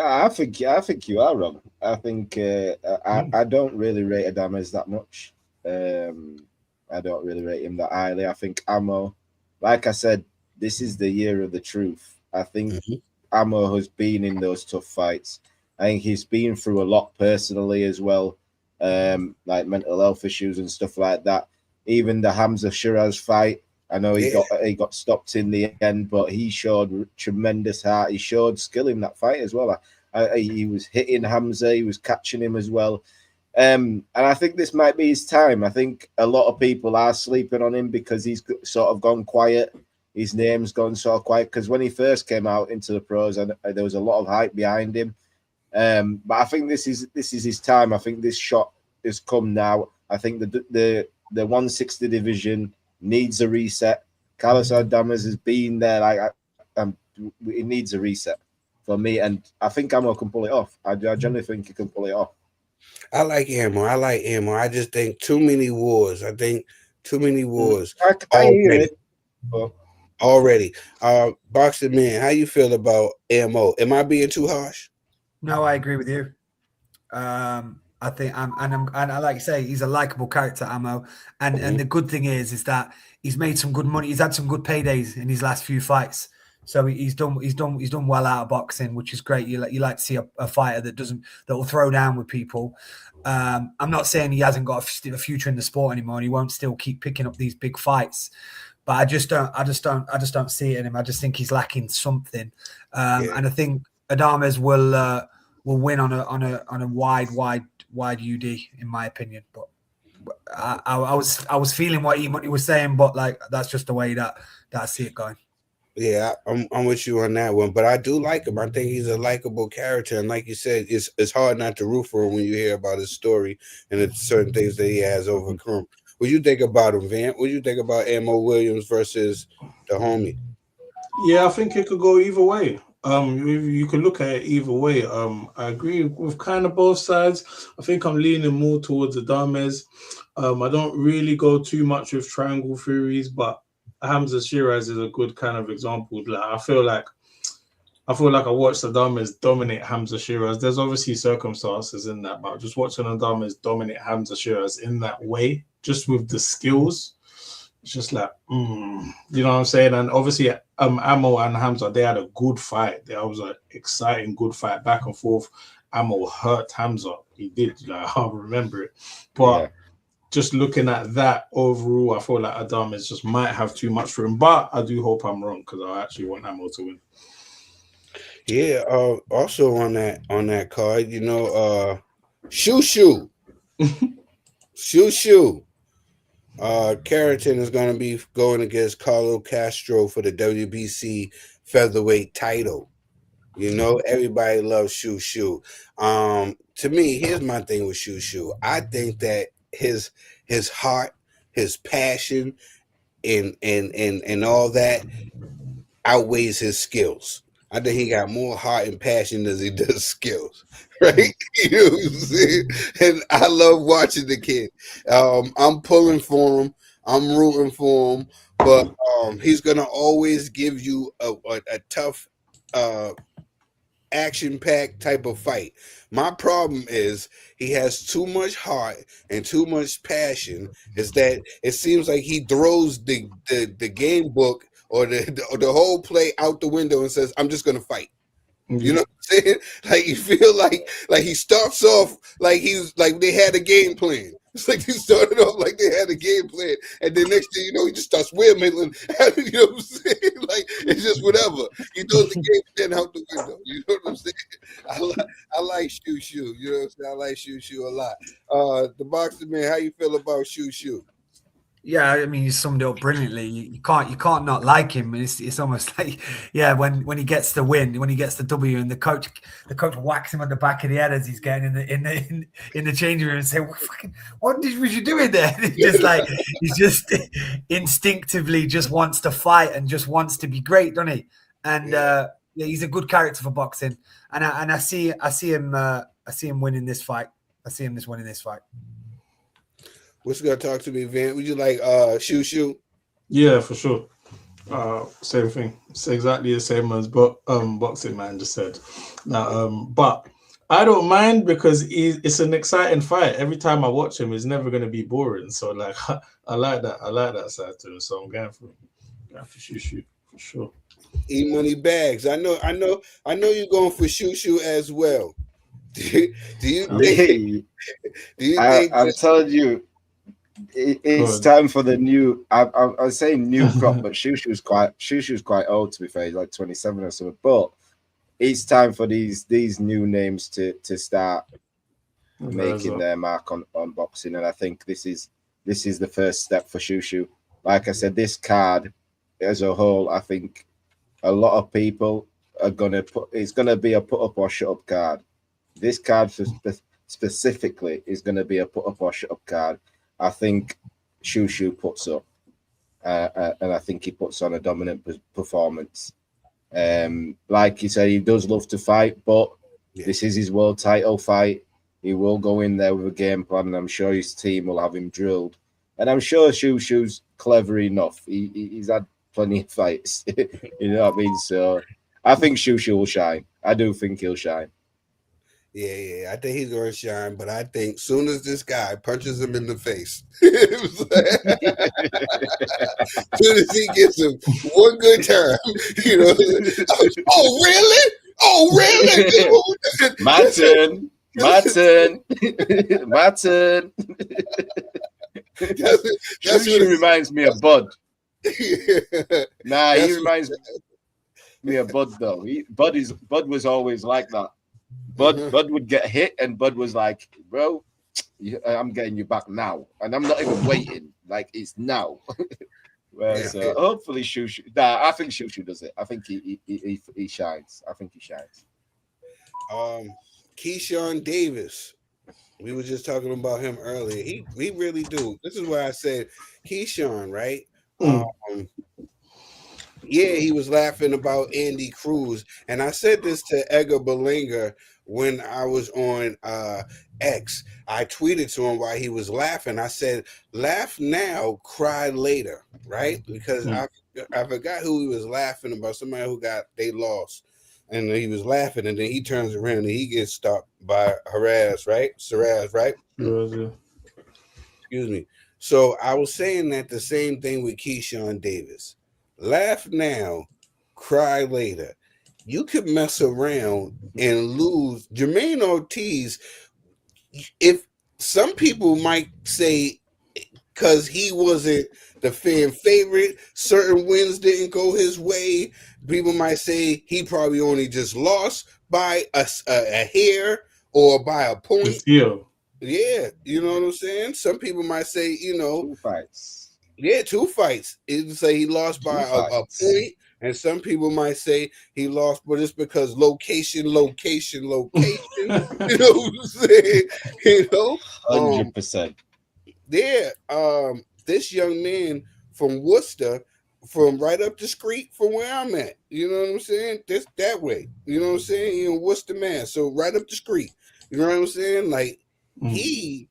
S5: I think you are wrong. I think I don't really rate Adames that much. I don't really rate him that highly. I think Ammo, like I said, this is the year of the truth. I think Ammo has been in those tough fights. I think he's been through a lot personally as well, like mental health issues and stuff like that. Even the Hamza Shiraz fight, I know he
S2: Yeah.
S5: got stopped in the end, but he showed tremendous heart. He showed skill in that fight as well. He was hitting Hamza, he was catching him as well. And I think this might be his time. I think a lot of people are sleeping on him because he's sort of gone quiet. His name's gone sort of quiet because when he first came out into the pros, and there was a lot of hype behind him. But I think this is his time. I think this shot has come now. I think the 160 division needs a reset. Carlos Adames has been there. It needs a reset for me, and I think Ammo can pull it off. I generally think he can pull it off.
S2: I like Ammo. I just think too many wars. I think too many wars.
S5: I hear it.
S2: Already. Boxing Man, how you feel about Ammo? Am I being too harsh?
S4: No, I agree with you. I think and I like you say, he's a likable character, Ammo. And the good thing is that he's made some good money. He's had some good paydays in his last few fights. So he's done well out of boxing, which is great. You like to see a fighter that will throw down with people. I'm not saying he hasn't got a future in the sport anymore, and he won't still keep picking up these big fights. But I just don't see it in him. I just think he's lacking something. And I think Adames will win on a wide UD, in my opinion. But I was feeling what he was saying, but like that's just the way that I see it going.
S2: Yeah, I'm with you on that one, but I do like him. I think he's a likable character, and like you said, it's hard not to root for him when you hear about his story and the certain things that he has overcome. What do you think about him, Van? What do you think about Ammo Williams versus the homie?
S3: Yeah, I think it could go either way. You could look at it either way. I agree with kind of both sides. I think I'm leaning more towards Adames. I don't really go too much with triangle theories, but Hamza Shiraz is a good kind of example. Like I feel like I watched Adames dominate Hamza Shiraz. There's obviously circumstances in that, but just watching Adames dominate Hamza Shiraz in that way, just with the skills, it's just like, you know what I'm saying? And obviously, Ammo and Hamza, they had a good fight. There was an exciting, good fight, back and forth. Ammo hurt Hamza. He did. Like, I remember it. But just looking at that overall, I feel like Adames just might have too much for him. But I do hope I'm wrong because I actually want Ammo to win.
S2: Yeah. Also on that card, you know, Shoo. Carrington is going to be going against Carlo Castro for the WBC featherweight title. You know, everybody loves Shoo. To me, here's my thing with Shoo. I think that his heart, his passion, and all that outweighs his skills. I think he got more heart and passion than he does skills, right? You know what I'm saying? And I love watching the kid. I'm pulling for him. I'm rooting for him. But he's going to always give you a tough, action-packed type of fight. My problem is he has too much heart and too much passion. Is that it seems like he throws the game book or the whole play out the window and says, I'm just going to fight. You know what I'm saying? Like you feel like he starts off like they had a game plan. It's like he started off like they had a game plan, and then next thing you know, he just starts windmilling. You know what I'm saying? Like it's just whatever. He throws the game plan out the window. You know what I'm saying? I like Shoo. You know what I'm saying? I like Shoo a lot. The boxing man, how you feel about Shoo?
S4: Yeah, I mean, you summed it up brilliantly. You can't not like him. It's almost like, yeah, when he gets the win, when he gets the W, and the coach whacks him on the back of the head as he's getting in the changing room and say, "What was you doing there?" He's just instinctively just wants to fight and just wants to be great, doesn't he? And he's a good character for boxing. And I see him winning this fight. I see him winning this fight.
S2: What's gonna talk to me, Van? Would you like Shoo?
S3: Yeah, for sure. Same thing. It's exactly the same as Boxing Man just said. Now, but I don't mind because it's an exciting fight. Every time I watch him, it's never going to be boring. So like, I like that. I like that side to him. So I'm going for Shoo for sure.
S2: E-Money Bags. I know you're going for Shoo as well. Do you think?
S5: I'm telling you, It's
S3: Good.
S5: time for the new. I was saying new crop, but Shushu's quite old, to be fair. He's like 27 or something. But it's time for these new names to start making their mark on boxing, and I think this is the first step for Shushu. Like I said, this card as a whole, I think a lot of people are gonna it's gonna be a put up or shut up card. This card specifically is gonna be a put up or shut up card. I think Shushu puts up, and I think he puts on a dominant performance. Like you said, he does love to fight, but this is his world title fight. He will go in there with a game plan, and I'm sure his team will have him drilled. And I'm sure Shushu's clever enough. He's had plenty of fights. You know what I mean? So I think Shushu will shine. I do think he'll shine.
S2: Yeah, I think he's going to shine, but I think soon as this guy punches him in the face, soon as he gets him one good time, you know, oh really? Oh really?
S5: My turn. My turn. My turn. Shushu reminds me of Bud. Nah, he reminds me of Bud though. Bud was always like that. Bud would get hit, and Bud was like, "Bro, I'm getting you back now, and I'm not even waiting. Like it's now." So hopefully Shushu. Nah, I think Shushu does it. I think he shines. I think he shines.
S2: Keyshawn Davis. We were just talking about him earlier. He really do. This is why I said Keyshawn, right? Yeah, he was laughing about Andy Cruz, and I said this to Edgar Berlinger when I was on X. I tweeted to him while he was laughing. I said, "Laugh now, cry later," right? Because I forgot who he was laughing about. Somebody who they lost, and he was laughing, and then he turns around and he gets stopped by Saraz, right? Excuse me. So I was saying that the same thing with Keyshawn Davis. Laugh now, cry later. You could mess around and lose. Jermaine Ortiz, if some people might say because he wasn't the fan favorite, certain wins didn't go his way. People might say he probably only just lost by a hair or by a point. Yeah, you know what I'm saying? Some people might say,
S5: 2 fights.
S2: Yeah, 2 fights. It'd say he lost by a point, and some people might say he lost, but it's because location. You know what I'm saying?
S5: 100%.
S2: Yeah. This young man from Worcester, from right up the street from where I'm at. You know what I'm saying? That way. You know what I'm saying? He in Worcester, Mass. So right up the street. You know what I'm saying? Like he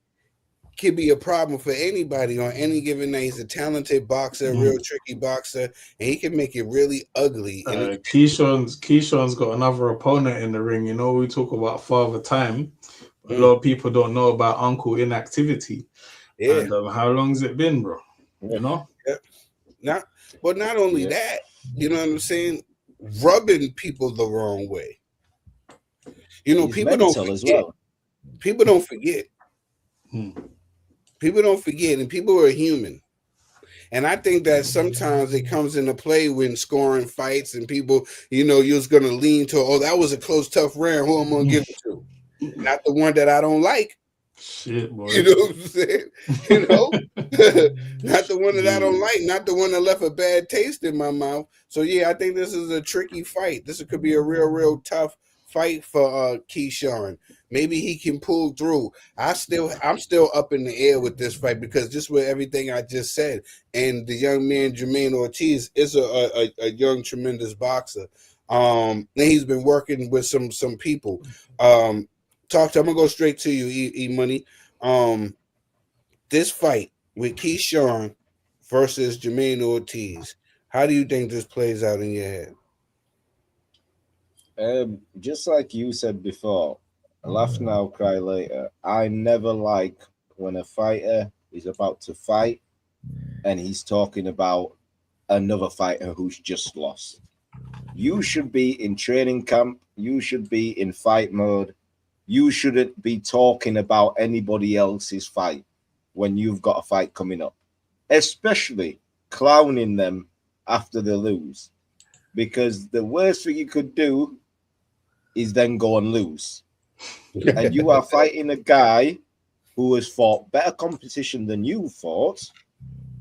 S2: could be a problem for anybody on any given night. He's a talented boxer, a real tricky boxer, and he can make it really ugly.
S3: Keyshawn's got another opponent in the ring. You know, we talk about Father Time. A lot of people don't know about Uncle Inactivity. Yeah. And how long's it been, bro? You know?
S2: Yeah. Not only that, you know what I'm saying? Rubbing people the wrong way. You know, people don't forget. As well. People don't forget. People don't forget, and people are human. And I think that sometimes it comes into play when scoring fights and people, you're just going to lean to, oh, that was a close, tough round. Who I'm going to give it to? Not the one that I don't like.
S3: Shit, boy.
S2: You know what I'm saying? Not the one that I don't like, not the one that left a bad taste in my mouth. So, yeah, I think this is a tricky fight. This could be a real tough fight for Keyshawn. Maybe he can pull through. I'm still up in the air with this fight because just with everything I just said, and the young man Jermaine Ortiz is a young tremendous boxer. And he's been working with some people. I'm gonna go straight to you, E Money. This fight with Keyshawn versus Jermaine Ortiz. How do you think this plays out in your head?
S5: Just like you said before, laugh now, cry later. I never like when a fighter is about to fight and he's talking about another fighter who's just lost. You should be in training camp. You should be in fight mode. You shouldn't be talking about anybody else's fight. when you've got a fight coming up, especially clowning them after they lose, because the worst thing you could do is then go and lose. And you are fighting a guy who has fought better competition than you fought.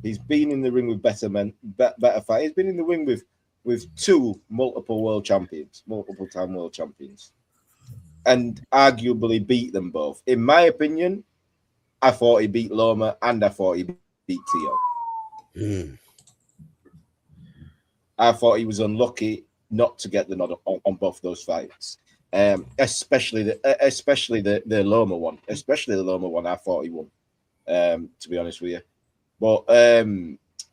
S5: He's been in the ring with better men, better fight. He's been in the ring with two multiple time world champions, and arguably beat them both. In my opinion, I thought he beat Loma and I thought he beat Tio. I thought he was unlucky not to get the nod on both those fights. Especially the Loma one. Especially the Loma one, I thought he won. To be honest with you. But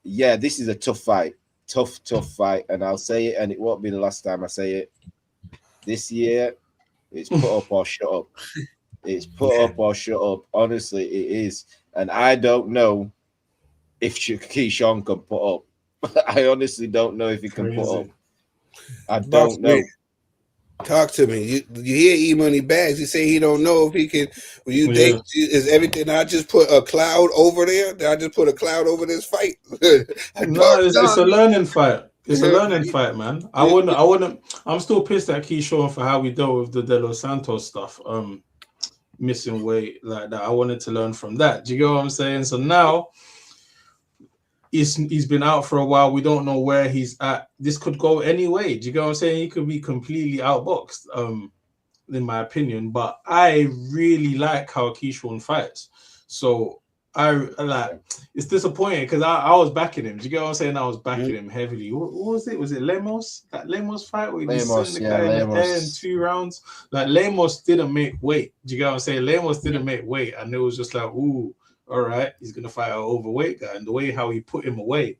S5: yeah, this is a tough fight. Tough fight. And I'll say it, and it won't be the last time I say it. This year, it's put up or shut up. It's put up or shut up. Honestly, it is. And I don't know if Keyshawn can put up. I honestly don't know if he can put up. I don't know.
S2: Talk to me. You hear E-Money Bags. He say he don't know if he can. You think is everything? I just put a cloud over there. Did I just put a cloud over this fight?
S3: No, it's a learning fight. It's a learning fight, man. I wouldn't. I'm still pissed at Keyshawn for how we dealt with the De Los Santos stuff. Missing weight like that. I wanted to learn from that. Do you get what I'm saying? So now he's been out for a while. We don't know where he's at. This could go any way. Do you get what I'm saying? He could be completely outboxed, in my opinion. But I really like how Keyshawn fights. So I like. It's disappointing because I was backing him. Do you get what I'm saying? I was backing him heavily. What was it? Was it Lemos? That Lemos fight where he was sitting the guy in the air in 2 rounds? Like Lemos didn't make weight. Do you get what I'm saying? Lemos didn't make weight, and it was just like, ooh, all right, he's gonna fight an overweight guy. And the way how he put him away,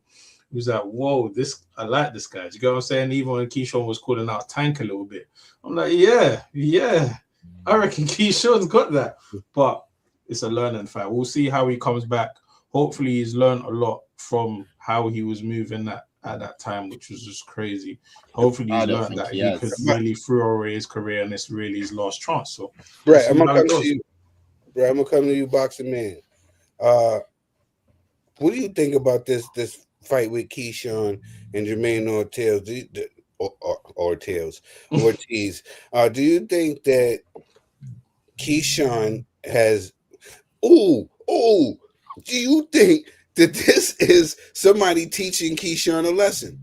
S3: he was like, whoa, I like this guy. Do you get what I'm saying? Even when Keyshawn was calling out Tank a little bit, I'm like, yeah, I reckon Keyshawn's got that, but. It's a learning fight. We'll see how he comes back. Hopefully, he's learned a lot from how he was moving at that time, which was just crazy. Hopefully, he's learned that he could really throw away his career, and it's really his last chance. So,
S2: right, I'm gonna come to you. Right, I'm gonna come to you, Boxing Man. What do you think about this fight with Keyshawn and Jermaine Ortiz? Do you think that Keyshawn has? Do you think that this is somebody teaching Keyshawn a lesson?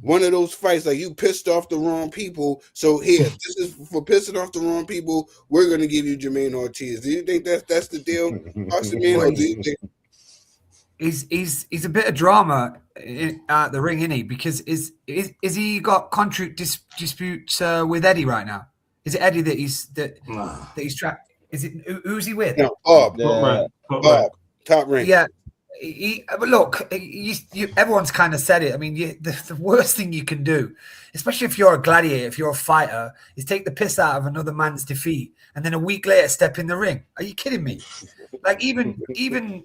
S2: One of those fights, like you pissed off the wrong people. So here, this is for pissing off the wrong people. We're going to give you Jermaine Ortiz. Do you think that's the deal, Boxing Man? Or do you think
S4: he's a bit of drama at the ring, isn't he? Because is he got contract disputes with Eddie right now? Is it Eddie that he's trapped? Is it who's he with?
S2: No, Bob, top rank.
S4: Yeah, but look, everyone's kind of said it. I mean, the worst thing you can do, especially if you're a gladiator, if you're a fighter, is take the piss out of another man's defeat, and then a week later step in the ring. Are you kidding me? Like even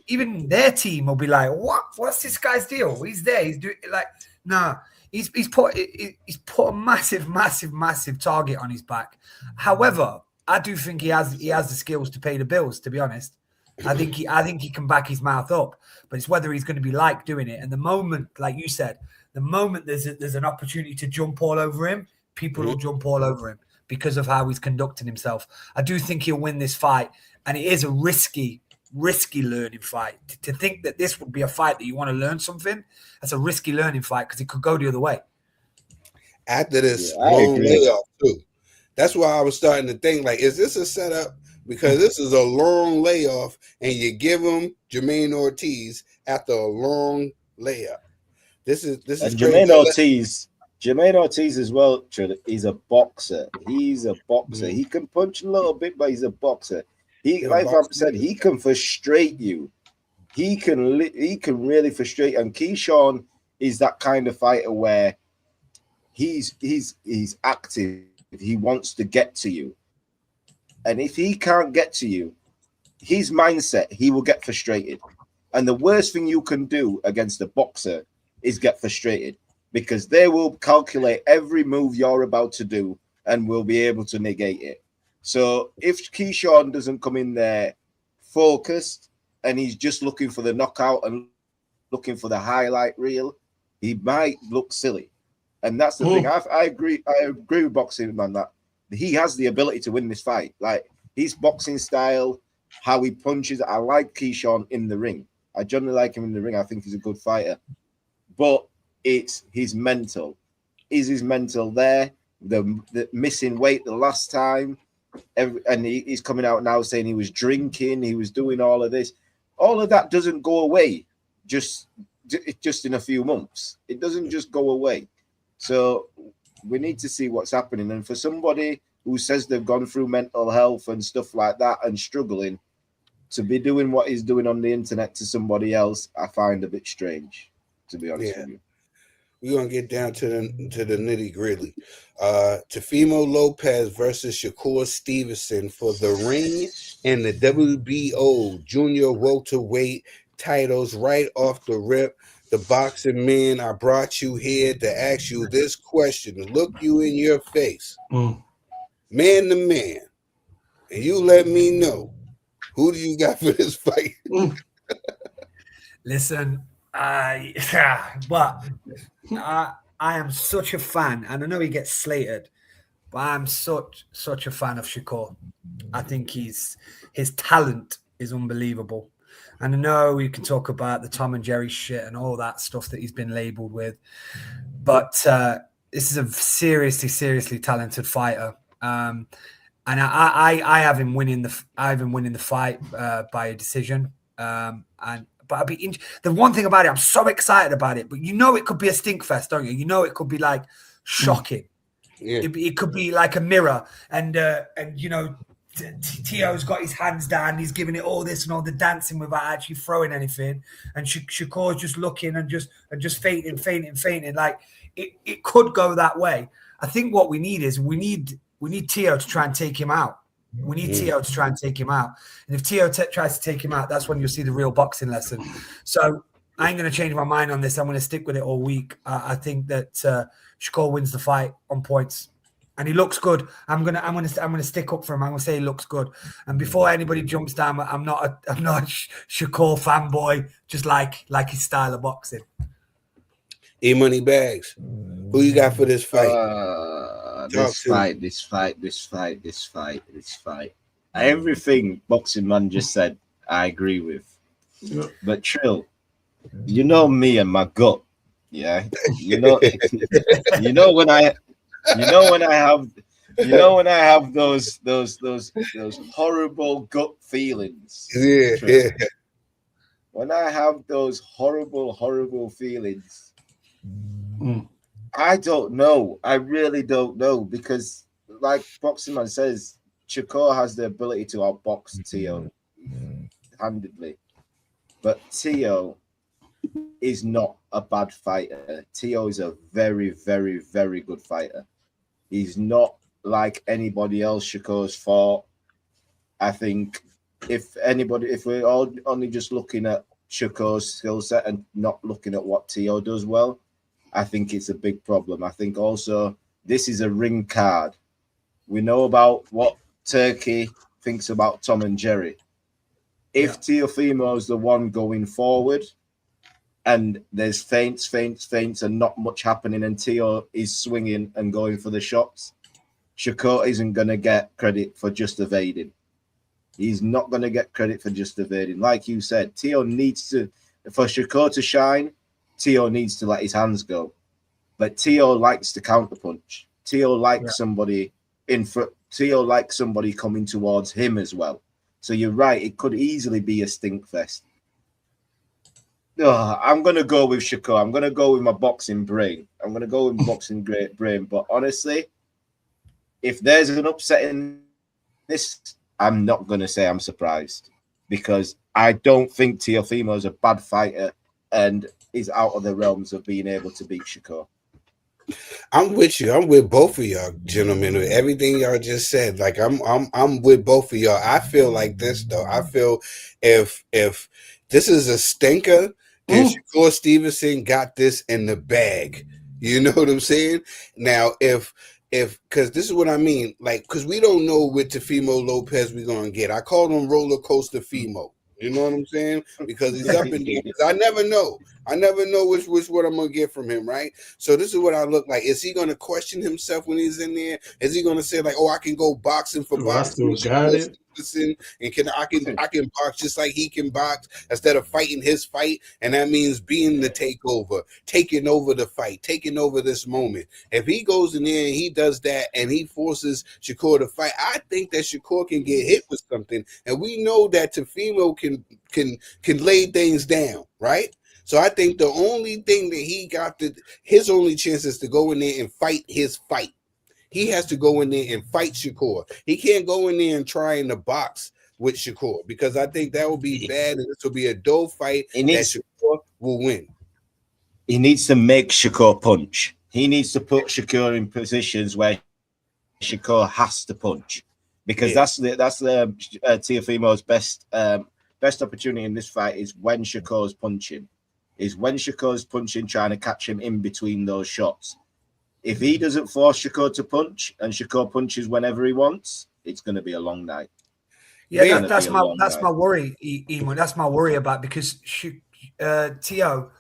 S4: their team will be like, what's this guy's deal? He's there. He's doing like, nah. He's put a massive target on his back. However, I do think he has the skills to pay the bills. To be honest, I think he can back his mouth up, but it's whether he's going to be like doing it. And the moment, like you said, the moment there's an opportunity to jump all over him, people will jump all over him because of how he's conducting himself. I do think he'll win this fight, and it is a risky learning fight. To think that this would be a fight that you want to learn something, that's a risky learning fight because it could go the other way.
S2: After this long layoff too. That's why I was starting to think, like, is this a setup? Because this is a long layoff, and you give him Jermaine Ortiz after a long layoff. This is
S5: Jermaine Ortiz as well. He's a boxer. He's a boxer. He can punch a little bit, but he's a boxer. Like I said, he can frustrate you. He can really frustrate. And Keyshawn is that kind of fighter where he's active. He wants to get to you. And if he can't get to you, his mindset, he will get frustrated. And the worst thing you can do against a boxer is get frustrated, because they will calculate every move you're about to do and will be able to negate it. So if Keyshawn doesn't come in there focused and he's just looking for the knockout and looking for the highlight reel, he might look silly. And that's the thing. I agree with Boxing Man that he has the ability to win this fight. Like his boxing style, how he punches. I like Keyshawn in the ring. I generally like him in the ring. I think he's a good fighter. But it's his mental. Is his mental there? The missing weight the last time, and he's coming out now saying he was drinking, he was doing all of this. All of that doesn't go away just in a few months. It doesn't just go away. So we need to see what's happening. And for somebody who says they've gone through mental health and stuff like that and struggling, to be doing what he's doing on the internet to somebody else, I find a bit strange, to be honest with you.
S2: We're gonna get down to the nitty gritty. Teofimo Lopez versus Shakur Stevenson for the ring and the WBO junior welterweight titles right off the rip. The boxing man, I brought you here to ask you this question, look you in your face, man to man, and you let me know, who do you got for this fight?
S4: Listen, I am such a fan, and I know he gets slated, but I'm such a fan of Shakur. I think his talent is unbelievable. And I know we can talk about the Tom and Jerry shit and all that stuff that he's been labeled with, but this is a seriously talented fighter. And I have him winning the fight by a decision. But the one thing about it, I'm so excited about it. But you know, it could be a stink fest, don't you? You know, it could be like shocking.
S2: Yeah.
S4: It could be like a mirror, and you know, Tio's got his hands down. He's giving it all this and all the dancing without actually throwing anything. And Shakur's just looking and just fainting. Like it could go that way. I think what we need is we need Tio to try and take him out. We need Tio to try and take him out. And if Tio tries to take him out, that's when you'll see the real boxing lesson. So I ain't going to change my mind on this. I'm going to stick with it all week. I think that Shakur wins the fight on points, and he looks good. I'm gonna stick up for him. I'm gonna say he looks good. And before anybody jumps down, I'm not a Shakur fanboy. Just like his style of boxing.
S2: E-Money Bags, who you got for this fight?
S5: This fight. Everything Boxing Man just said, I agree with.
S3: Yeah.
S5: But Trill, you know me and my gut, yeah. You know when I have those horrible gut feelings.
S2: Yeah,
S5: Trill.
S2: yeah.
S5: When I have those horrible feelings, I don't know. I really don't know, because, like Boxing Man says, Shakur has the ability to outbox Tio handedly, but Tio is not a bad fighter. Tio is a very good fighter. He's not like anybody else Shakur's fought. I think if we're all only just looking at Shakur's skill set and not looking at what Tio does well, I think it's a big problem. I think also this is a ring card. We know about what Turkey thinks about Tom and Jerry. If Teofimo is the one going forward and there's feints and not much happening and Tio is swinging and going for the shots, Shakur isn't going to get credit for just evading. He's not going to get credit for just evading. Like you said, Tio needs to, for Shakur to shine, Tio needs to let his hands go. But Tio likes to counterpunch. Tio likes somebody in front. Tio likes somebody coming towards him as well. So you're right. It could easily be a stink fest. I'm going to go with Shakur. I'm going to go with my boxing brain. I'm going to go with boxing brain. But honestly, if there's an upset in this, I'm not going to say I'm surprised, because I don't think Teofimo is a bad fighter and is out of the realms of being able to beat Shakur.
S2: I'm with you. I'm with both of y'all, gentlemen. Everything y'all just said, like I'm with both of y'all. I feel like this though. I feel if this is a stinker, then Shakur Stevenson got this in the bag. You know what I'm saying? Now, if because this is what I mean, like, because we don't know what Teofimo Lopez we're gonna get. I called him Roller Coaster Fimo. You know what I'm saying? Because he's up in there. I never know. I never know which what I'm gonna get from him, right? So this is what I look like. Is he gonna question himself when he's in there? Is he gonna say like, "Oh, I can go boxing for boxing"?
S3: I still got it.
S2: And I can box just like he can box instead of fighting his fight, and that means being the takeover, taking over the fight, taking over this moment. If he goes in there and he does that and he forces Shakur to fight, I think that Shakur can get hit with something, and we know that Teofimo can lay things down, right? So I think the only thing that he got his only chance is to go in there and fight his fight. He has to go in there and fight Shakur. He can't go in there and try in the box with Shakur because I think that would be bad and this will be a dull fight that Shakur will win.
S5: He needs to make Shakur punch. He needs to put Shakur in positions where Shakur has to punch because that's Teofimo's best opportunity in this fight is when Shakur's punching. Trying to catch him in between those shots. If he doesn't force Shakur to punch and Shakur punches whenever he wants, it's going to be a long night.
S4: Yeah, that's my worry, Emo. That's my worry about because Teo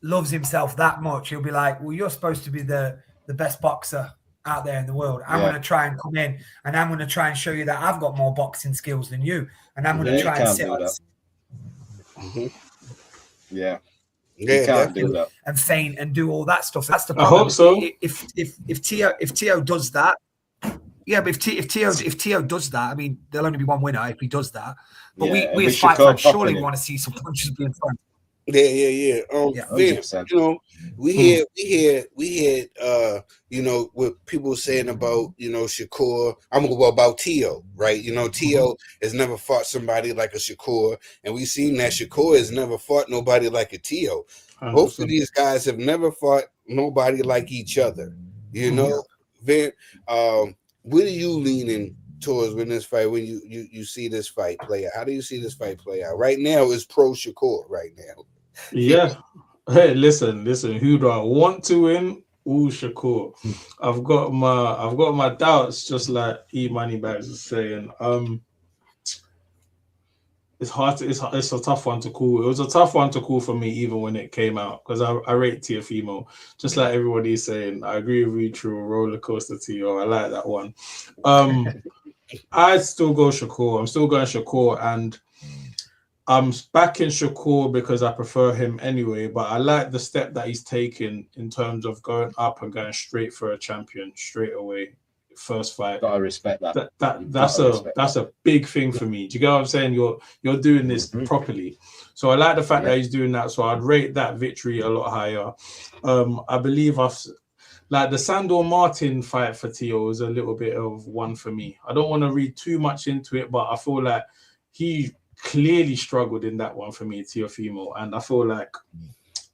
S4: loves himself that much. He'll be like, "Well, you're supposed to be the best boxer out there in the world. I'm going to try and come in and I'm going to try and show you that I've got more boxing skills than you, and I'm going to try and sit on."
S5: Yeah.
S2: Yeah,
S5: can't do that
S4: and feint and do all that stuff. That's the
S3: I
S4: problem.
S3: hope so.
S4: If Teo does that, yeah, but if Teo does that, I mean, there'll only be one winner if he does that. But we as fight fans surely want to see some punches being thrown.
S2: Yeah. Vince, you know, we hear you know, what people saying about, you know, Shakur. About Teo, right? You know, Teo has never fought somebody like a Shakur, and we've seen that Shakur has never fought nobody like a Teo. Both of these guys have never fought nobody like each other. You know, Vince, what are you leaning towards when this fight, when you see this fight play out? How do you see this fight play out? Right now it's pro Shakur right now.
S3: Yeah. Hey, listen. Who do I want to win? Ooh, Shakur. I've got my doubts, just like E Moneybags is saying. It's hard to, it's a tough one to call. It was a tough one to call for me even when it came out because I rate Teofimo, just like everybody's saying. I agree with you, true roller coaster Teo. I like that one. I'd still go Shakur. I'm still going Shakur, and I'm backing Shakur because I prefer him anyway, but I like the step that he's taken in terms of going up and going straight for a champion straight away. First fight.
S5: Gotta respect that.
S3: That's a big thing for me. Do you get what I'm saying? You're doing this properly. So I like the fact that he's doing that. So I'd rate that victory a lot higher. I believe like the Sandor Martin fight for Teo is a little bit of one for me. I don't want to read too much into it, but I feel like he clearly struggled in that one for me, Teofimo, and I feel like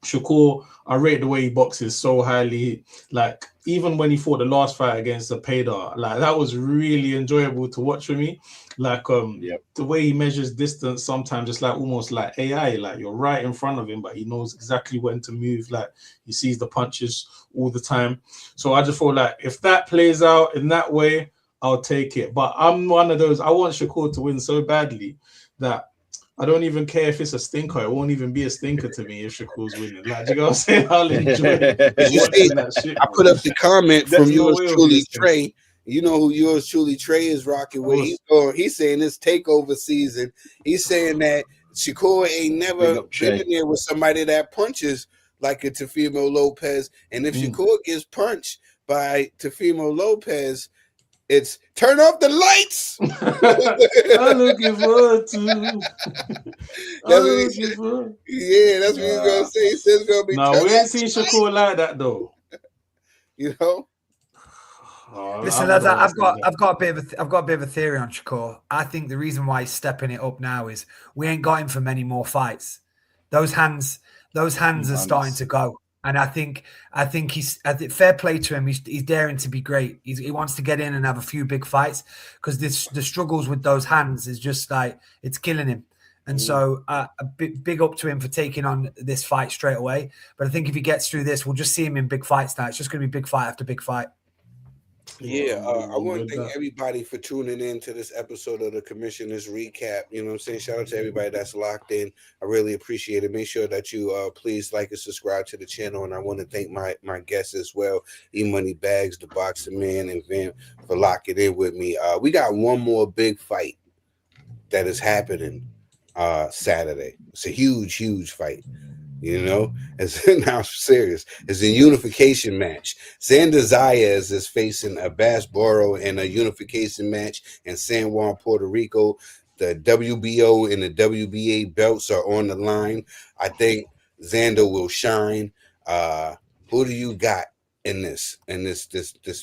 S3: Shakur, I rate the way he boxes so highly. Like even when he fought the last fight against Zepeda, like that was really enjoyable to watch for me. Like the way he measures distance, sometimes it's like almost like AI. Like you're right in front of him, but he knows exactly when to move. Like he sees the punches all the time. So I just feel like if that plays out in that way, I'll take it. But I'm one of those. I want Shakur to win so badly that I don't even care if it's a stinker. It won't even be a stinker to me if Shakur's winning. Like, you know what I'm saying? I'll enjoy that shit.
S2: I put up the comment from yours truly, Trey. You know who yours truly, Trey, is rocking with. He's saying this takeover season. He's saying that Shakur ain't never been in there with somebody that punches like a Teofimo Lopez. And if Shakur gets punched by Teofimo Lopez, it's turn off the lights.
S3: I'm looking forward to.
S2: That's what he's gonna say. He says it's gonna be.
S3: No, we ain't seen Shakur like that though.
S2: You know.
S4: Listen, lads, I've got a bit of a theory on Shakur. I think the reason why he's stepping it up now is we ain't got him for many more fights. Those hands are starting to go. And I think he's fair play to him. He's daring to be great. He wants to get in and have a few big fights because the struggles with those hands is just like it's killing him. And so a big up to him for taking on this fight straight away. But I think if he gets through this, we'll just see him in big fights now. It's just going to be big fight after big fight.
S2: Yeah, I
S3: We'll
S2: want to
S3: with
S2: thank
S3: that.
S2: everybody for tuning in to this episode of the Commissioner's Recap. You know what I'm saying? Shout out to everybody that's locked in. I really appreciate it. Make sure that you please like and subscribe to the channel. And I want to thank my guests as well, E-Money Bags, the Boxing Man, and Vamp for locking in with me. We got one more big fight that is happening Saturday. It's a huge fight. You know, it's now serious. It's a unification match. Xander Zayas is facing Abbas Boro in a unification match in San Juan, Puerto Rico. The WBO and the WBA belts are on the line. I think Xander will shine. Who do you got in this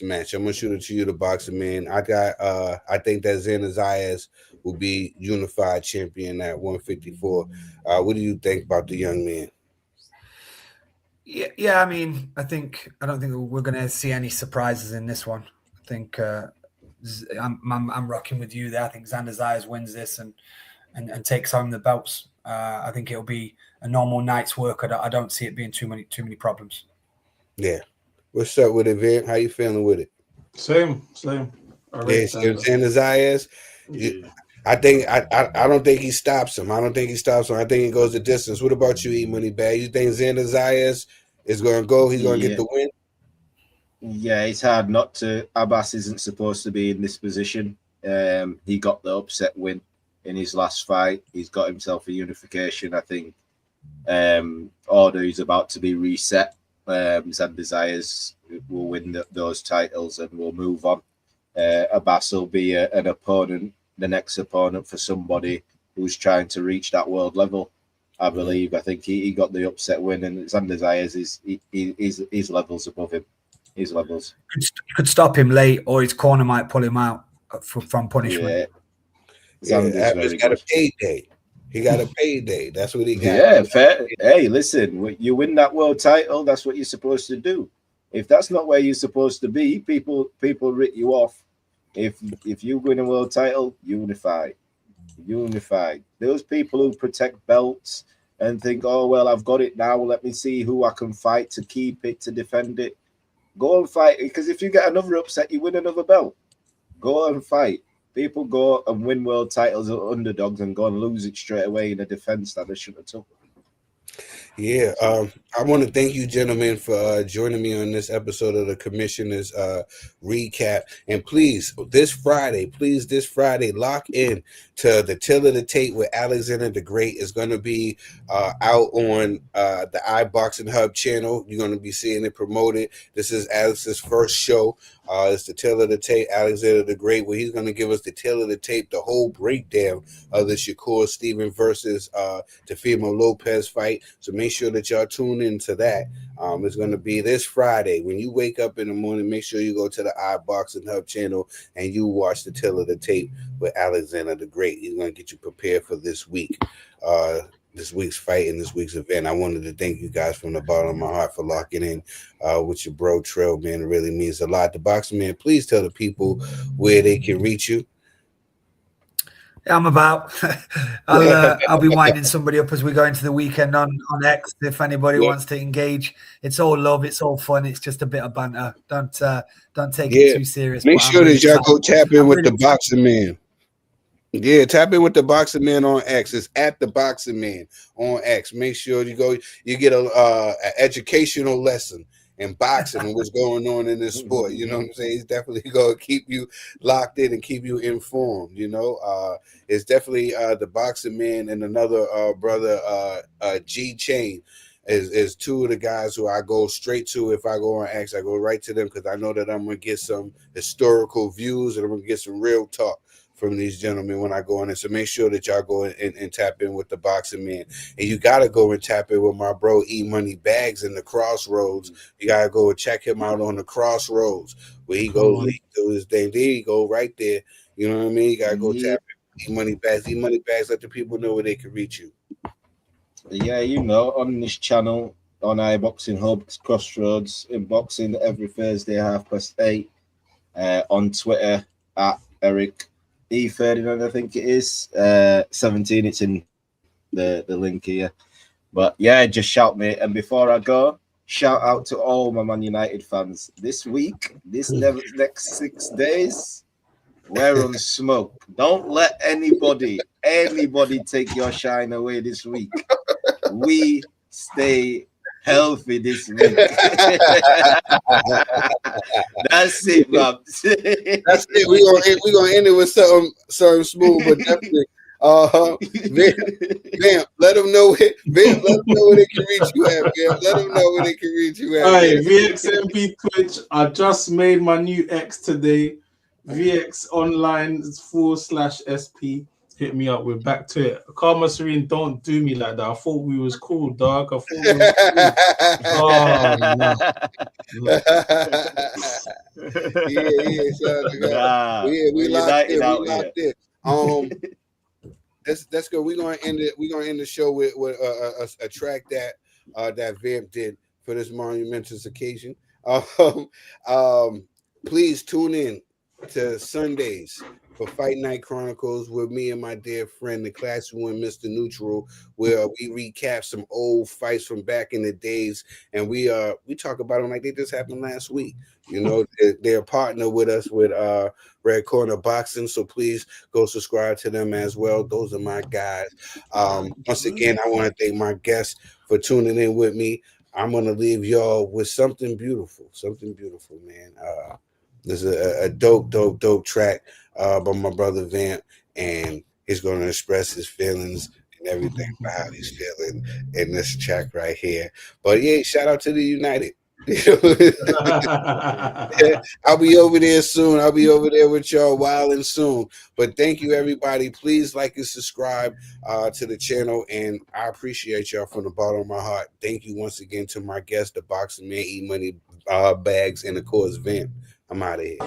S2: match? I'm gonna shoot it to you, the boxing man. I think that Xander Zayas will be unified champion at 154. What do you think about the young man?
S4: Yeah. I mean, I don't think we're going to see any surprises in this one. I think I'm rocking with you there. I think Xander Zayas wins this and takes home the belts. I think it'll be a normal night's work. I don't see it being too many problems.
S2: Yeah. What's up with it, Vin? How you feeling with it?
S3: Same. I rate
S2: Xander Zayas.
S3: Yeah.
S2: I don't think he stops him. I think he goes the distance. What about you, E-Money Bag? You think Xander Zayas is going to go? He's going to get the win?
S5: Yeah, it's hard not to. Abbas isn't supposed to be in this position. He got the upset win in his last fight. He's got himself a unification, I think. Order is about to be reset. Xander Zayas will win those titles and we'll move on. Abbas will be an opponent, the next opponent for somebody who's trying to reach that world level. I believe. I think he got the upset win, and Xander Zayas is levels above him. His levels
S4: could stop him late, or his corner might pull him out from punishment.
S5: Xander's very
S2: got
S5: good.
S2: a payday. He got a payday. That's what he got.
S5: Yeah, fair. Hey, listen, you win that world title. That's what you're supposed to do. If that's not where you're supposed to be, people rip you off. If you win a world title, unify. Those people who protect belts and think, oh well, I've got it now. Let me see who I can fight to keep it, to defend it. Go and fight, because if you get another upset, you win another belt. Go and fight. People go and win world titles at underdogs and go and lose it straight away in a defense that they shouldn't have took.
S2: Yeah, I want to thank you, gentlemen, for joining me on this episode of the Commissioner's Recap. And please, this Friday, lock in to the Till of the Tape with Alexander the Great. Is going to be out on the iBoxing Hub channel. You're going to be seeing it promoted. This is Alex's first show. It's the Till of the Tape, Alexander the Great, where he's going to give us the Till of the Tape, the whole breakdown of the Shakur Stevenson versus Teofimo Lopez fight. So make sure that y'all tune into that. It's going to be this Friday. When you wake up in the morning, make sure you go to the iBoxing Hub channel and you watch the Till of the Tape with Alexander the Great. He's going to get you prepared for this week. This week's fight and this week's event. I wanted to thank you guys from the bottom of my heart for locking in with your bro Trail, man. It really means a lot. The Boxing Man, please tell the people where they can reach you.
S4: I'm about. I'll be winding somebody up as we go into the weekend on X. If anybody wants to engage, it's all love, it's all fun. It's just a bit of banter. Don't take it too serious.
S2: Make sure that y'all go tap in with the Boxing Man. Yeah, tap in with the Boxing Man on X. It's at the Boxing Man on X. Make sure you get a educational lesson in boxing and what's going on in this sport. You know what I'm saying? He's definitely going to keep you locked in and keep you informed. You know, it's definitely the Boxing Man and another brother, G Chain. Is two of the guys who I go straight to. If I go on X, I go right to them because I know that I'm going to get some historical views and I'm going to get some real talk from these gentlemen when I go in there. So make sure that y'all go and tap in with the Boxing Man. And you got to go and tap in with my bro E-Money Bags in the Crossroads. You got to go and check him out on the Crossroads where he goes to his thing. There you go, right there. You know what I mean? You got to go tap in. E-Money Bags. E-Money Bags, let the people know where they can reach you.
S5: Yeah, you know, on this channel, on iBoxing Hub, Crossroads, in boxing every Thursday, 8:30. On Twitter, at Eric E. Ferdinand, I think it is. 17, it's in the link here. But yeah, just shout me. And before I go, shout out to all my Man United fans. This week, next 6 days, we're on smoke. Don't let anybody take your shine away this week. We stay healthy this week. That's it, man.
S2: That's it. We're gonna end it with something smooth, but definitely. Vamp, let them know where they can reach you at, Vamp. Let them know where they can reach you at.
S3: All right, VxMP Twitch. I just made my new X today. VX Online /SP. Hit me up. We're back to it. Commssioner, don't do me like that. I thought we was cool, dog. I thought we was cool. Oh, no.
S2: We locked in. That's good. We're gonna end it. We're gonna end the show with a track that Vamp did for this monumentous occasion. Please tune in to Sundays for Fight Night Chronicles with me and my dear friend, the classy one, Mr. Neutral, where we recap some old fights from back in the days, and we talk about them like they just happened last week. You know, they're a partner with us with Red Corner Boxing, so please go subscribe to them as well. Those are my guys. Once again, I want to thank my guests for tuning in with me. I'm gonna leave y'all with something beautiful, man. This is a dope track by my brother Vamp, and he's going to express his feelings and everything about how he's feeling in this track right here. But yeah, shout out to the United. I'll be over there soon. I'll be over there with y'all wilding soon. But thank you, everybody. Please like and subscribe to the channel, and I appreciate y'all from the bottom of my heart. Thank you once again to my guest, the Boxing Man, E Money Bags, and of course Vamp. I'm out of here.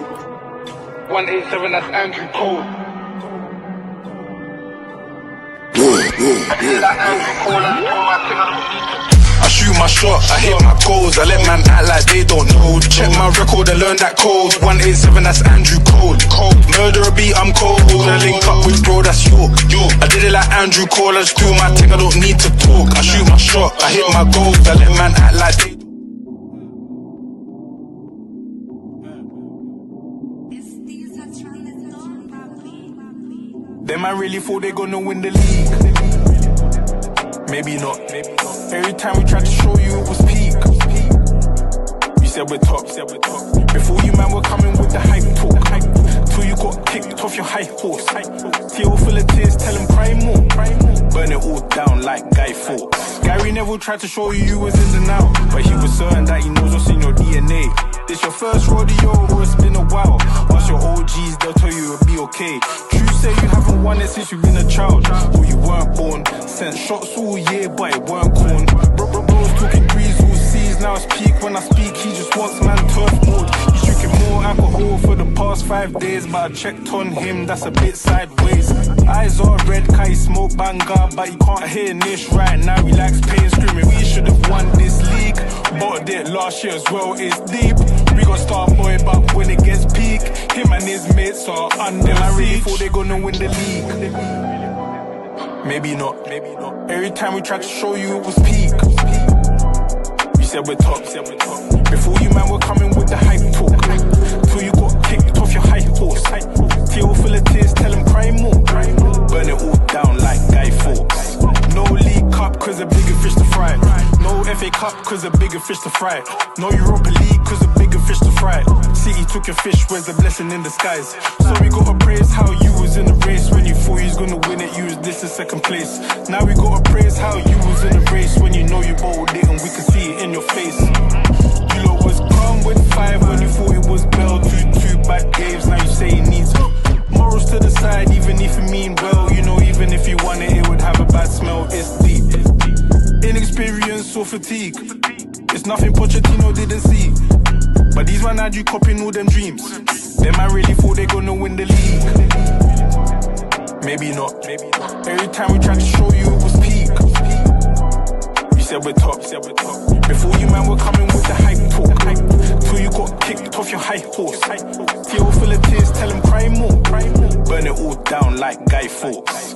S1: 187, that's Andrew Cole.
S6: I shoot my shot, I hit my goals. I let man act like they don't know. Check my record and learn that code. 187, that's Andrew Cole. Murderer beat, I'm cold. I link up with bro, that's York. I did it like Andrew Cole. I just do my thing, I don't need to talk. I shoot my shot, I hit my goals. I let man act like they don't. Them I really thought they gonna win the league. Maybe not. Every time we tried to show you it was peak. We said we're top. Before you man were coming with the hype talk. Till you got kicked off your high horse. Teal full of tears, tell him cry more. Burn it all down like Guy Fawkes. Gary Neville tried to show you was in and out, but he was certain that he knows what's in your DNA. This your first rodeo, or it's been a while. Ask your OGs, they'll tell you it'll be okay. True say you haven't won it since you've been a child, or you weren't born. Sent shots all year, but it weren't corn. Bros talking breeze, all seas, now it's peak. When I speak, he just wants man turf mode. He's drinking more alcohol for the past 5 days, but I checked on him, that's a bit sideways. Eyes are red, cause he smoke banger, but you can't hear Nish right now. Relax, pain, screaming, we should have won this league. But did last year as well, it's deep. We got star boy, but when it gets peak, him and his mates are under siege. I really thought they gonna win the league. Maybe not. Every time we tried to show you it was peak. We said we're top. Before you man were coming with the hype talk. Till you got kicked off your high horse. Teal full of tears, tell him cry more. Burn it all down like Guy Fawkes. No League Cup cause a bigger fish to fry. No FA Cup cause a bigger fish to fry. No Europa League cause a bigger fish to fry. City took your fish, where's the blessing in disguise? So we gotta praise how you was in the race. When you thought you was gonna win it, you was this in second place. Now we gotta praise how you was in the race. When you know you bowled it and we could see it in your face. You lot was calm with 5 when you thought it was Bell. 2 bad games, now you say it needs morals to the side, even if you mean well. You know, even if you want it would have a bad smell. It's deep. Inexperience or fatigue. It's nothing Pochettino didn't see. But these man had you copying all them dreams. Them I really thought they gonna win the league. Maybe not. Every time we tried to show you it was peak. We said we're top. Before you man were coming with the hype talk. Till you got kicked off your high horse. Teal full of tears, tell him cry more. Burn it all down like Guy Fawkes.